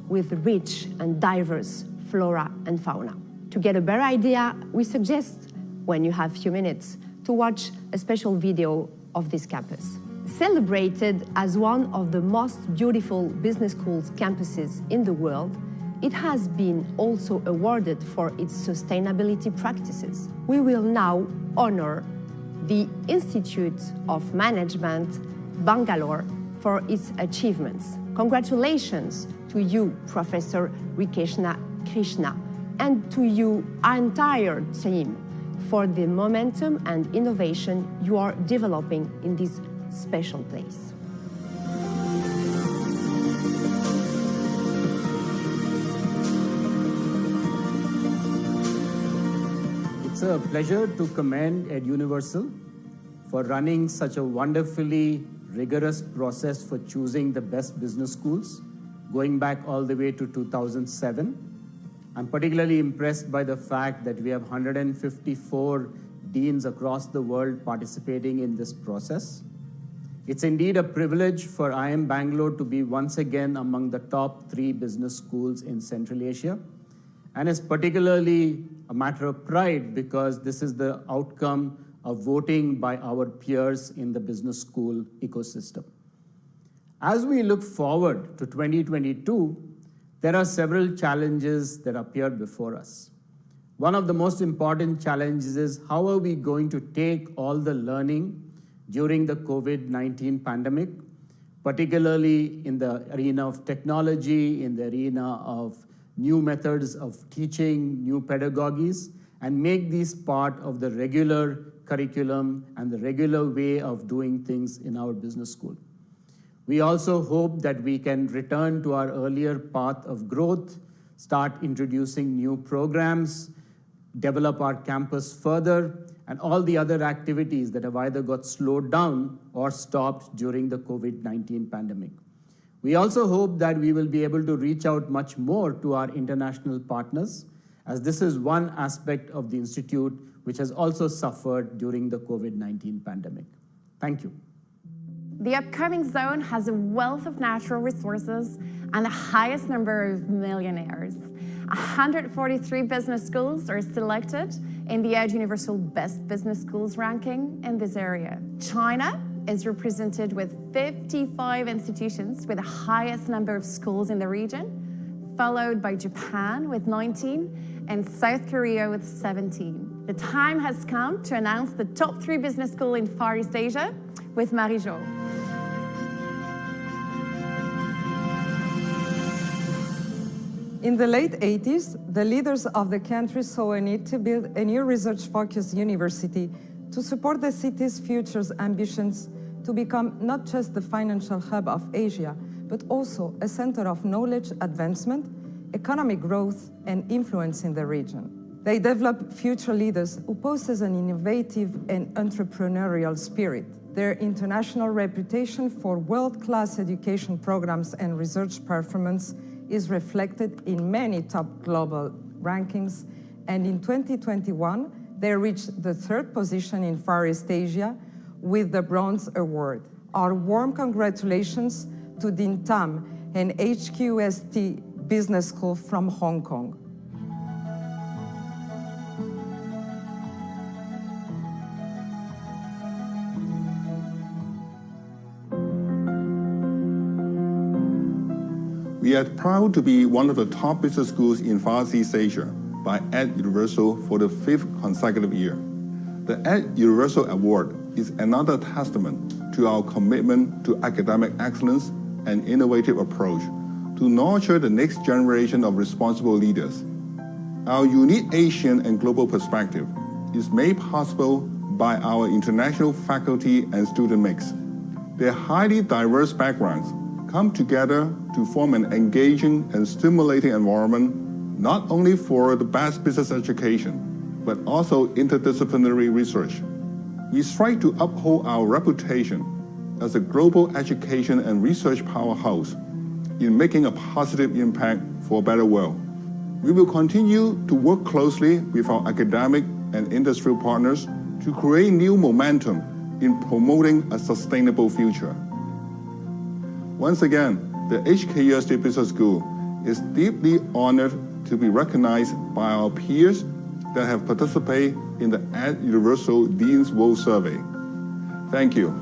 with rich and diverse flora and fauna. To get a better idea, we suggest, when you have a few minutes, to watch a special video of this campus. Celebrated as one of the most beautiful business schools campuses in the world, it has been also awarded for its sustainability practices. We will now honor the Institute of Management, Bangalore, for its achievements. Congratulations to you, Professor Rikeshna Krishna, and to you, our entire team. for the momentum and innovation you are developing in this special place. It's a pleasure to commend Eduniversal for running such a wonderfully rigorous process for choosing the best business schools, going back all the way to 2007. I'm particularly impressed by the fact that we have 154 deans across the world participating in this process. It's indeed a privilege for IIM Bangalore to be once again among the top 3 business schools in Central Asia. And it's particularly a matter of pride because this is the outcome of voting by our peers in the business school ecosystem. As we look forward to 2022, there are several challenges that appear before us. One of the most important challenges is how are we going to take all the learning during the COVID-19 pandemic, particularly in the arena of technology, in the arena of new methods of teaching, new pedagogies, and make these part of the regular curriculum and the regular way of doing things in our business school. We also hope that we can return to our earlier path of growth, start introducing new programs, develop our campus further, and all the other activities that have either got slowed down or stopped during the COVID-19 pandemic. We also hope that we will be able to reach out much more to our international partners, as this is one aspect of the Institute which has also suffered during the COVID-19 pandemic. Thank you. The upcoming zone has a wealth of natural resources and the highest number of millionaires. 143 business schools are selected in the Eduniversal Best Business Schools ranking in this area. China is represented with 55 institutions with the highest number of schools in the region, followed by Japan with 19 and South Korea with 17. The time has come to announce the top 3 business schools in Far East Asia with Marie-Jo. In the late 80s, the leaders of the country saw a need to build a new research-focused university to support the city's future ambitions to become not just the financial hub of Asia, but also a center of knowledge advancement, economic growth, and influence in the region. They develop future leaders who possess an innovative and entrepreneurial spirit. Their international reputation for world-class education programs and research performance is reflected in many top global rankings, and in 2021, they reached the 3rd position in Far East Asia with the Bronze Award. Our warm congratulations to Dean Tam and HQST Business School from Hong Kong. We are proud to be one of the top business schools in Far East Asia by Eduniversal for the 5th consecutive year. The Eduniversal Award is another testament to our commitment to academic excellence and innovative approach to nurture the next generation of responsible leaders. Our unique Asian and global perspective is made possible by our international faculty and student mix. Their highly diverse backgrounds come together to form an engaging and stimulating environment, not only for the best business education, but also interdisciplinary research. We strive to uphold our reputation as a global education and research powerhouse in making a positive impact for a better world. We will continue to work closely with our academic and industrial partners to create new momentum in promoting a sustainable future. Once again, the HKUST Business School is deeply honored to be recognized by our peers that have participated in the Eduniversal Dean's World Survey. Thank you.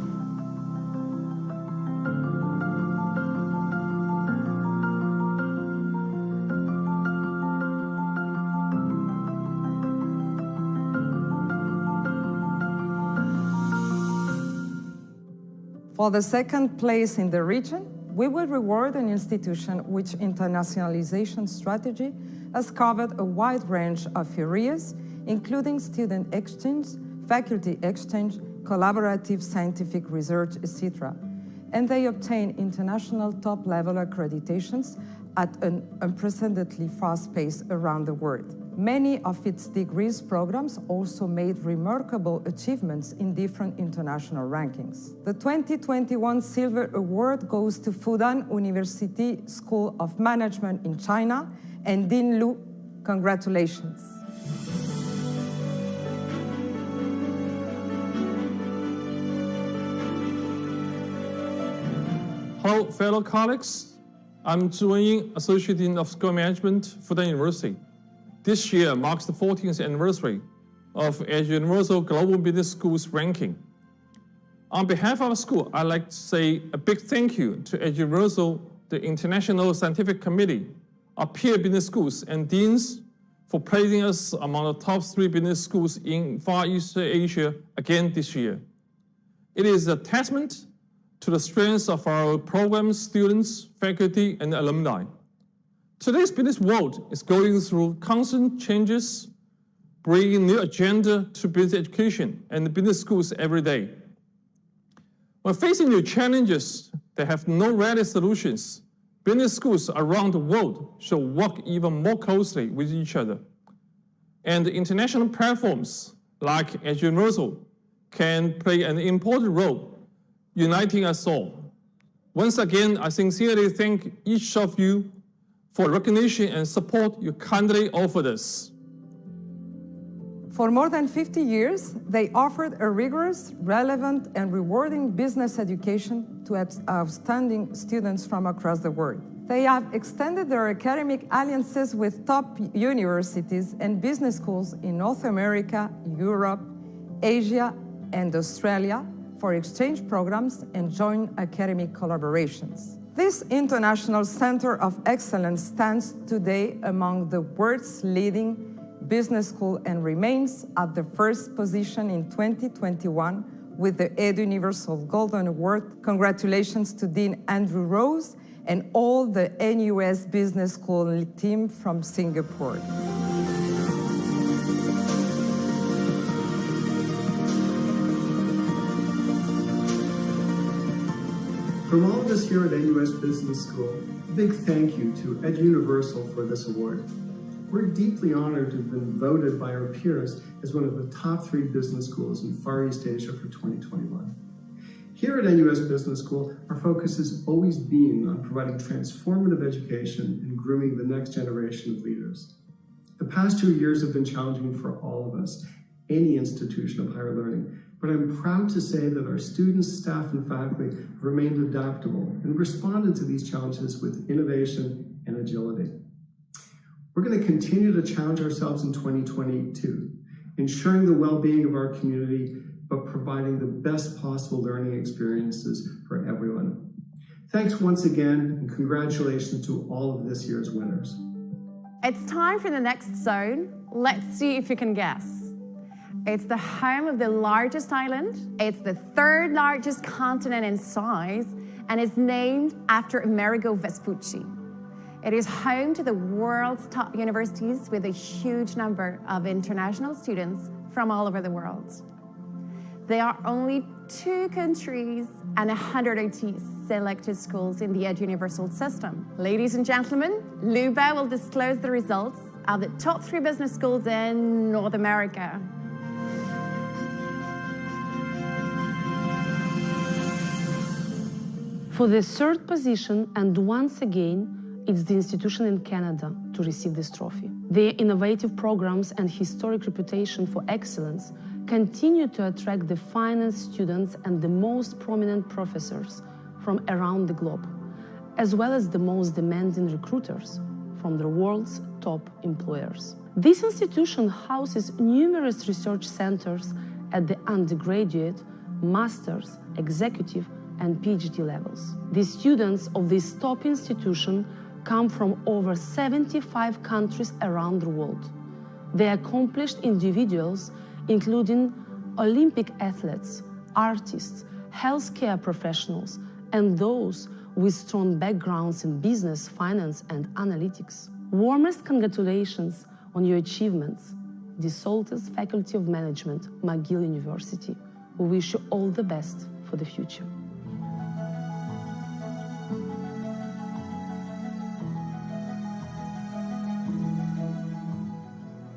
For the 2nd place in the region, we will reward an institution which internationalization strategy has covered a wide range of areas, including student exchange, faculty exchange, collaborative scientific research, etc. And they obtain international top-level accreditations at an unprecedentedly fast pace around the world. Many of its degrees programs also made remarkable achievements in different international rankings. The 2021 Silver Award goes to Fudan University School of Management in China and Dean Lu. Congratulations. Hello, fellow colleagues. I'm Zhu Wenying, Associate Dean of School Management, Fudan University. This year marks the 14th anniversary of Eduniversal Global Business Schools ranking. On behalf of our school, I'd like to say a big thank you to Eduniversal, the International Scientific Committee, our peer business schools, and deans for placing us among the top 3 business schools in Far East Asia again this year. It is a testament to the strength of our program students, faculty, and alumni. Today's business world is going through constant changes, bringing new agenda to business education and business schools every day. When facing new challenges that have no ready solutions, business schools around the world should work even more closely with each other. And international platforms like Eduniversal can play an important role uniting us all. Once again, I sincerely thank each of you for recognition and support you kindly offered us. For more than 50 years, they offered a rigorous, relevant, and rewarding business education to outstanding students from across the world. They have extended their academic alliances with top universities and business schools in North America, Europe, Asia, and Australia for exchange programs and joint academic collaborations. This international center of excellence stands today among the world's leading business school and remains at the first position in 2021 with the Eduniversal Golden Award. Congratulations to Dean Andrew Rose and all the NUS Business School team from Singapore. From all of us here at NUS Business School, a big thank you to Eduniversal for this award. We're deeply honored to have been voted by our peers as one of the top 3 business schools in Far East Asia for 2021. Here at NUS Business School, our focus has always been on providing transformative education and grooming the next generation of leaders. The past 2 years have been challenging for all of us, any institution of higher learning, but I'm proud to say that our students, staff, and faculty have remained adaptable and responded to these challenges with innovation and agility. We're going to continue to challenge ourselves in 2022, ensuring the well-being of our community, but providing the best possible learning experiences for everyone. Thanks once again, and congratulations to all of this year's winners. It's time for the next zone. Let's see if you can guess. It's the home of the largest island, it's the 3rd largest continent in size, and it's named after Amerigo Vespucci. It is home to the world's top universities with a huge number of international students from all over the world. There are only 2 countries and 180 selected schools in the Eduniversal system. Ladies and gentlemen, Lyuba will disclose the results of the top 3 business schools in North America. For the 3rd position, and once again, it's the institution in Canada to receive this trophy. Their innovative programs and historic reputation for excellence continue to attract the finest students and the most prominent professors from around the globe, as well as the most demanding recruiters from the world's top employers. This institution houses numerous research centers at the undergraduate, master's, executive, and PhD levels. The students of this top institution come from over 75 countries around the world. They are accomplished individuals, including Olympic athletes, artists, healthcare professionals, and those with strong backgrounds in business, finance, and analytics. Warmest congratulations on your achievements. the Salters Faculty of Management, McGill University. We wish you all the best for the future.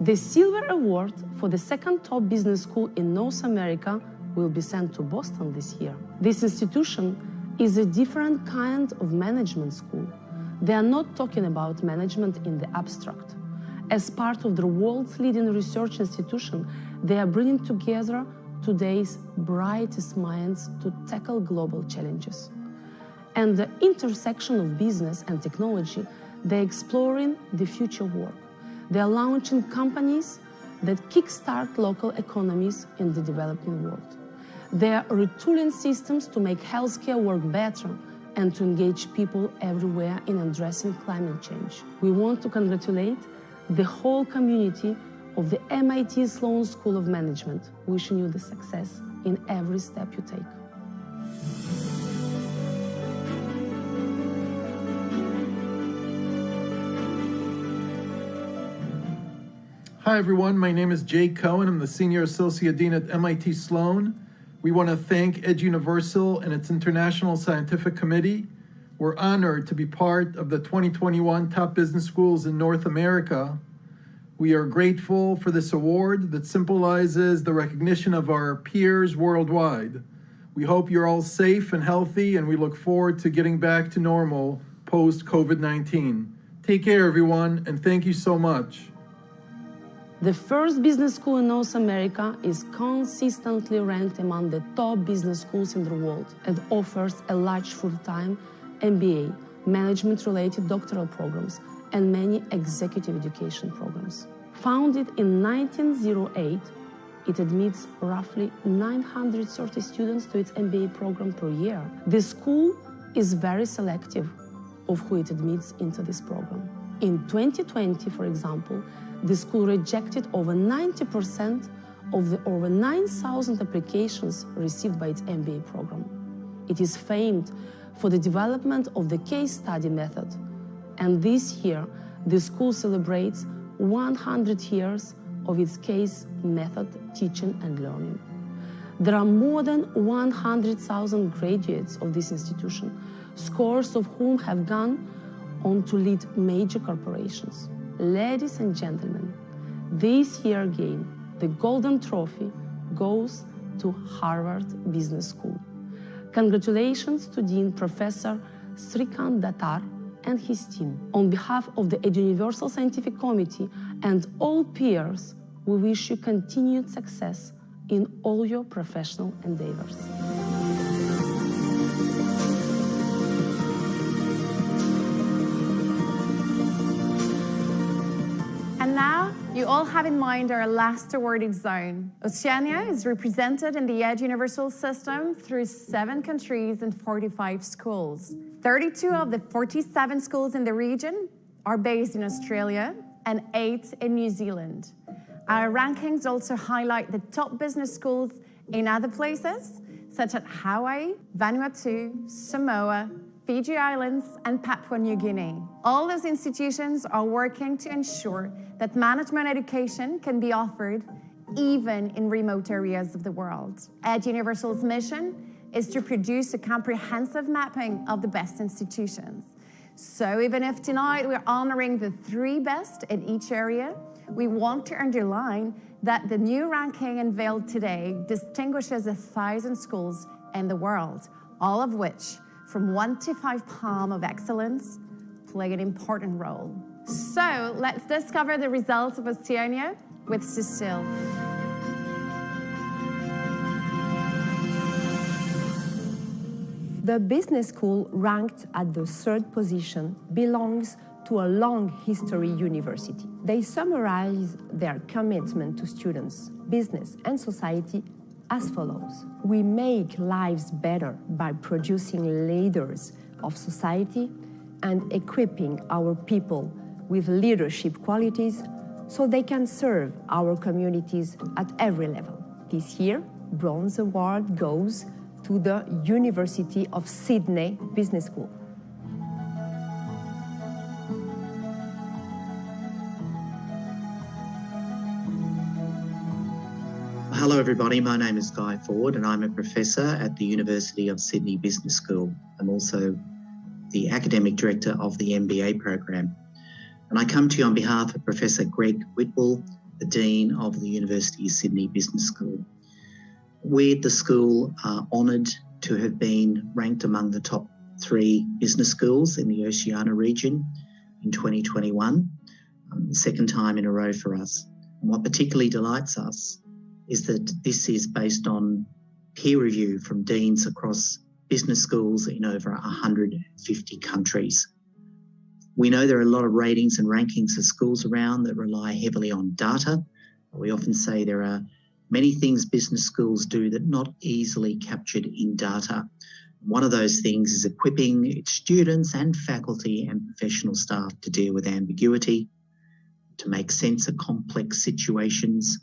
The Silver Award for the second top business school in North America will be sent to Boston this year. This institution is a different kind of management school. They are not talking about management in the abstract. As part of the world's leading research institution, they are bringing together today's brightest minds to tackle global challenges. And the intersection of business and technology, they're exploring the future work. They are launching companies that kickstart local economies in the developing world. They are retooling systems to make healthcare work better and to engage people everywhere in addressing climate change. We want to congratulate the whole community of the MIT Sloan School of Management, wishing you the success in every step you take. Hi everyone, my name is Jay Cohen. I'm the Senior Associate Dean at MIT Sloan. We want to thank Eduniversal and its International Scientific Committee. We're honored to be part of the 2021 Top Business Schools in North America. We are grateful for this award that symbolizes the recognition of our peers worldwide. We hope you're all safe and healthy, and we look forward to getting back to normal post-COVID-19. Take care, everyone, and thank you so much. The first business school in North America is consistently ranked among the top business schools in the world and offers a large full-time MBA, management-related doctoral programs, and many executive education programs. Founded in 1908, it admits roughly 930 students to its MBA program per year. The school is very selective of who it admits into this program. In 2020, for example, the school rejected over 90% of the over 9,000 applications received by its MBA program. It is famed for the development of the case study method, and this year, the school celebrates 100 years of its case method teaching and learning. There are more than 100,000 graduates of this institution, scores of whom have gone on to lead major corporations. Ladies and gentlemen, this year's game, the Golden Trophy, goes to Harvard Business School. Congratulations to Dean Professor Srikant Datar and his team. On behalf of the Eduniversal Scientific Committee and all peers, we wish you continued success in all your professional endeavors. And now, you all have in mind our last awarding zone. Oceania is represented in the Eduniversal system through 7 countries and 45 schools. 32 of the 47 schools in the region are based in Australia and 8 in New Zealand. Our rankings also highlight the top business schools in other places, such as Hawaii, Vanuatu, Samoa, Fiji Islands, and Papua New Guinea. All those institutions are working to ensure that management education can be offered even in remote areas of the world. Eduniversal's mission is to produce a comprehensive mapping of the best institutions. So even if tonight we're honoring the 3 best in each area, we want to underline that the new ranking unveiled today distinguishes 1,000 schools in the world, all of which, from 1 to 5 palm of excellence, play an important role. So let's discover the results of Oceania with Cécile. The business school ranked at the 3rd position belongs to a long history university. They summarize their commitment to students, business, and society as follows. We make lives better by producing leaders of society and equipping our people with leadership qualities so they can serve our communities at every level. This year, Bronze Award goes to the University of Sydney Business School. Hello everybody, my name is Guy Ford and I'm a professor at the University of Sydney Business School. I'm also the academic director of the MBA program. And I come to you on behalf of Professor Greg Whitwell, the Dean of the University of Sydney Business School. We at the school are honoured to have been ranked among the top 3 business schools in the Oceania region in 2021, the second time in a row for us. And what particularly delights us is that this is based on peer review from deans across business schools in over 150 countries. We know there are a lot of ratings and rankings of schools around that rely heavily on data. We often say there are many things business schools do that are not easily captured in data. One of those things is equipping its students and faculty and professional staff to deal with ambiguity, to make sense of complex situations,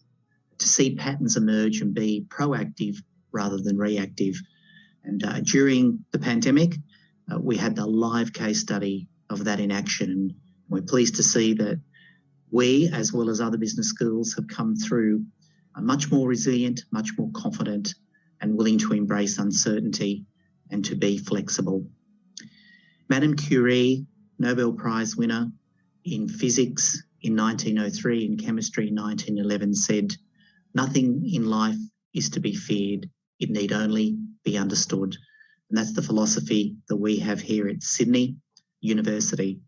to see patterns emerge and be proactive rather than reactive. And during the pandemic, we had the live case study of that in action. And we're pleased to see that we, as well as other business schools, have come through much more resilient, much more confident, and willing to embrace uncertainty and to be flexible. Madame Curie, Nobel Prize winner in physics in 1903 and chemistry in 1911, said, "Nothing in life is to be feared. It need only be understood." And that's the philosophy that we have here at Sydney University.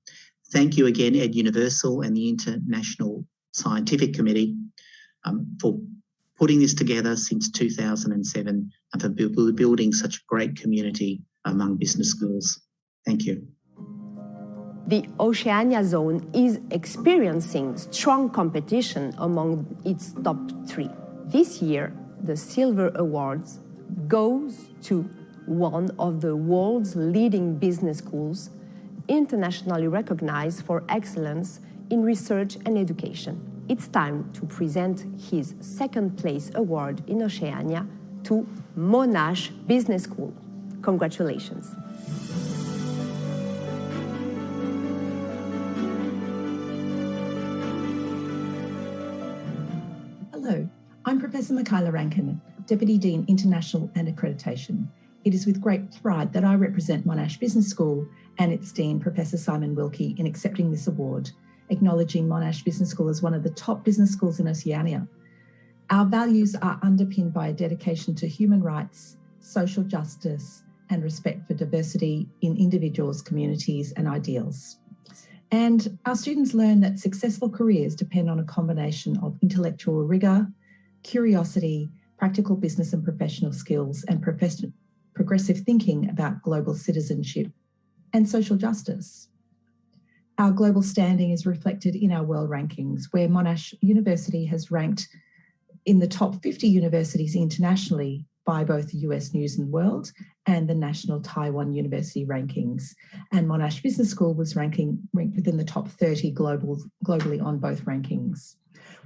Thank you again, Eduniversal and the International Scientific Committee for putting this together since 2007 and for building such a great community among business schools. Thank you. The Oceania zone is experiencing strong competition among its top 3. This year, the Silver Awards goes to one of the world's leading business schools, internationally recognized for excellence in research and education. It's time to present his second place award in Oceania to Monash Business School. Congratulations. Hello, I'm Professor Michaela Rankin, Deputy Dean International and Accreditation. It is with great pride that I represent Monash Business School and its Dean, Professor Simon Wilkie, in accepting this award, acknowledging Monash Business School as one of the top business schools in Oceania. Our values are underpinned by a dedication to human rights, social justice, and respect for diversity in individuals, communities, and ideals. And our students learn that successful careers depend on a combination of intellectual rigour, curiosity, practical business and professional skills, and progressive thinking about global citizenship and social justice. Our global standing is reflected in our world rankings, where Monash University has ranked in the top 50 universities internationally by both the US News and World and the National Taiwan University rankings. And Monash Business School was ranked within the top 30 globally on both rankings.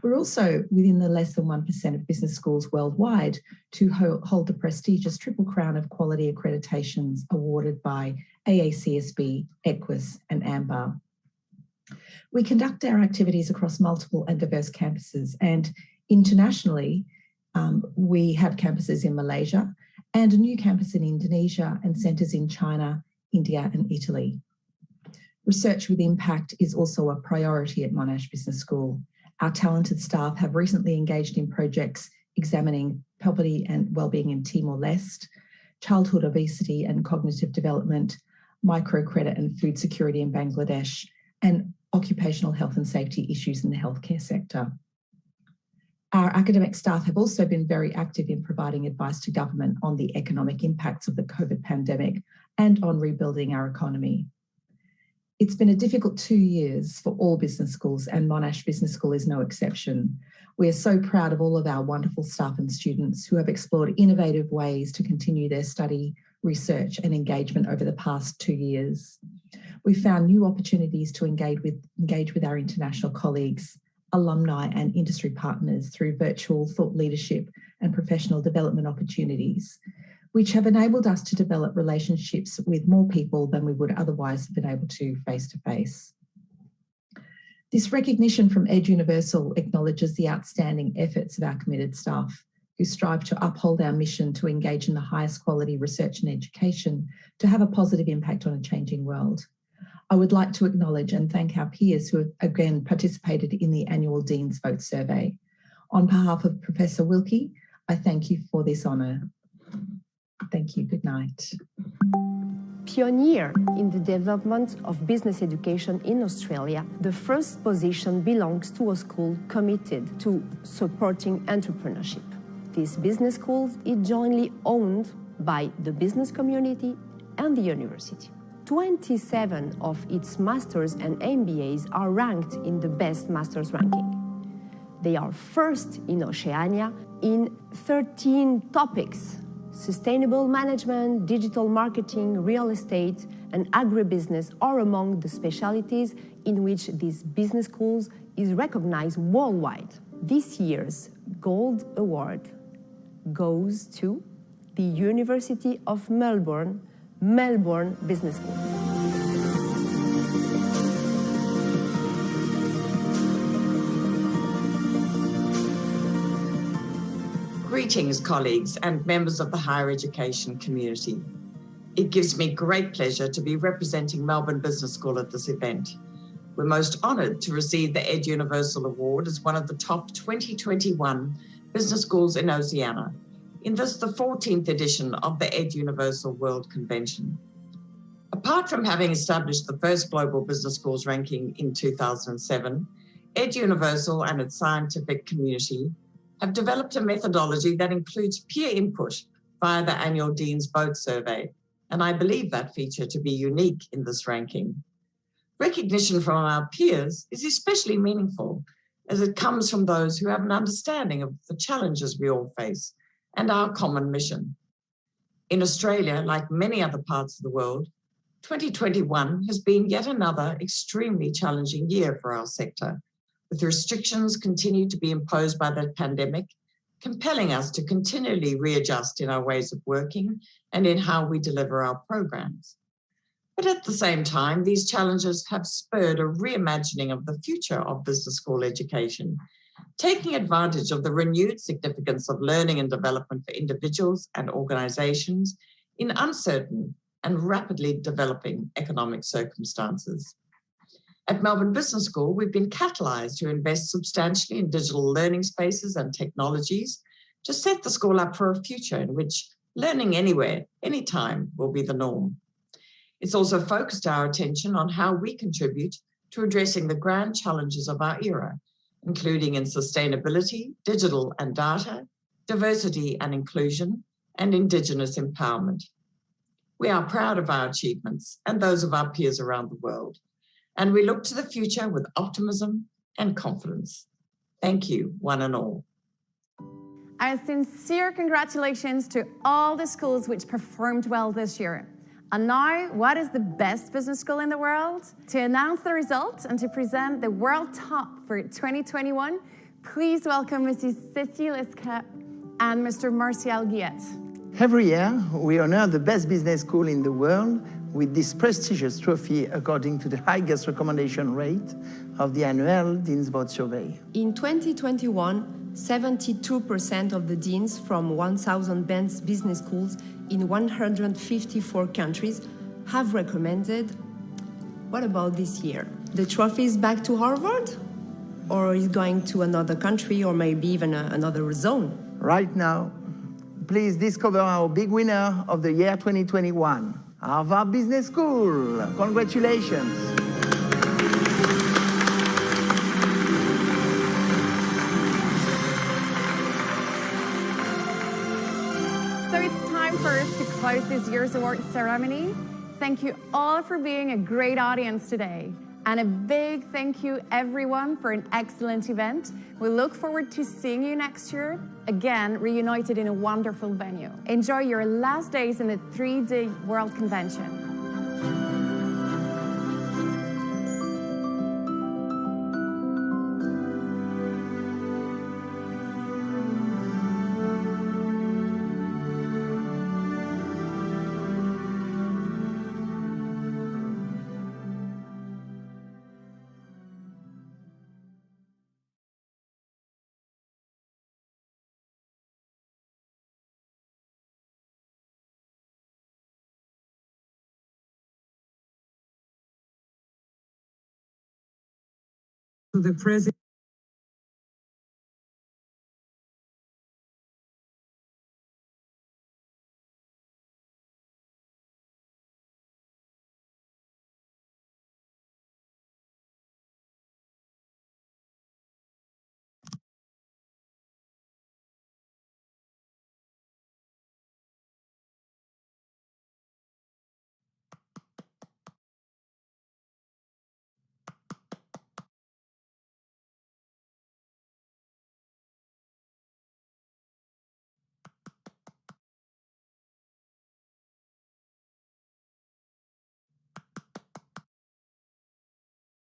We're also within the less than 1% of business schools worldwide to hold the prestigious Triple Crown of Quality accreditations awarded by AACSB, EQUIS and AMBAR. We conduct our activities across multiple and diverse campuses, and internationally, we have campuses in Malaysia and a new campus in Indonesia and centres in China, India and Italy. Research with impact is also a priority at Monash Business School. Our talented staff have recently engaged in projects examining poverty and wellbeing in Timor-Leste, childhood obesity and cognitive development, microcredit and food security in Bangladesh, and occupational health and safety issues in the healthcare sector. Our academic staff have also been very active in providing advice to government on the economic impacts of the COVID pandemic and on rebuilding our economy. It's been a difficult 2 years for all business schools, and Monash Business School is no exception. We are so proud of all of our wonderful staff and students who have explored innovative ways to continue their study, research and engagement over the past 2 years. We found new opportunities to engage with our international colleagues, alumni and industry partners through virtual thought leadership and professional development opportunities, which have enabled us to develop relationships with more people than we would otherwise have been able to face-to-face. This recognition from Eduniversal acknowledges the outstanding efforts of our committed staff, who strive to uphold our mission to engage in the highest quality research and education to have a positive impact on a changing world. I would like to acknowledge and thank our peers who have again participated in the annual Dean's Vote survey. On behalf of Professor Wilkie, I thank you for this honour. Thank you. Good night. Pioneer in the development of business education in Australia, the first position belongs to a school committed to supporting entrepreneurship. This business school is jointly owned by the business community and the university. 27 of its masters and MBAs are ranked in the best masters ranking. They are first in Oceania in 13 topics: sustainable management, digital marketing, real estate, and agribusiness are among the specialties in which this business school is recognized worldwide. This year's Gold Award goes to the University of Melbourne Business School. Greetings, colleagues and members of the higher education community. It gives me great pleasure to be representing Melbourne Business School at this event. We're most honoured to receive the Eduniversal Award as one of the top 2021 business schools in Oceania, in this the 14th edition of the Eduniversal World Convention. Apart from having established the first global business schools ranking in 2007, Eduniversal and its scientific community have developed a methodology that includes peer input via the annual Dean's Vote survey, and I believe that feature to be unique in this ranking. Recognition from our peers is especially meaningful as it comes from those who have an understanding of the challenges we all face and our common mission. In Australia, like many other parts of the world, 2021 has been yet another extremely challenging year for our sector, with restrictions continued to be imposed by the pandemic, compelling us to continually readjust in our ways of working and in how we deliver our programs. But at the same time, these challenges have spurred a reimagining of the future of business school education, taking advantage of the renewed significance of learning and development for individuals and organizations in uncertain and rapidly developing economic circumstances. At Melbourne Business School, we've been catalysed to invest substantially in digital learning spaces and technologies to set the school up for a future in which learning anywhere, anytime will be the norm. It's also focused our attention on how we contribute to addressing the grand challenges of our era, including in sustainability, digital and data, diversity and inclusion, and Indigenous empowerment. We are proud of our achievements and those of our peers around the world, and we look to the future with optimism and confidence. Thank you, one and all. A sincere congratulations to all the schools which performed well this year. And now, what is the best business school in the world? To announce the results and to present the world top for 2021, please welcome Mrs. Cécile and Mr. Martial Guillet. Every year, we honor the best business school in the world with this prestigious trophy according to the highest recommendation rate of the annual Dean's Vote survey. In 2021, 72% of the deans from 1,000 best business schools in 154 countries have recommended. What about this year? The trophy is back to Harvard? Or is going to another country or maybe even another zone? Right now, please discover our big winner of the year 2021, Harvard Business School. Congratulations. So it's time for us to close this year's award ceremony. Thank you all for being a great audience today. And a big thank you, everyone, for an excellent event. We look forward to seeing you next year, again, reunited in a wonderful venue. Enjoy your last days in the 3-day World Convention. to the President.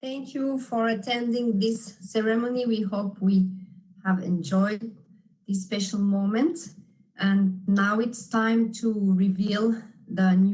Thank you for attending this ceremony. We hope we have enjoyed this special moment. And now it's time to reveal the new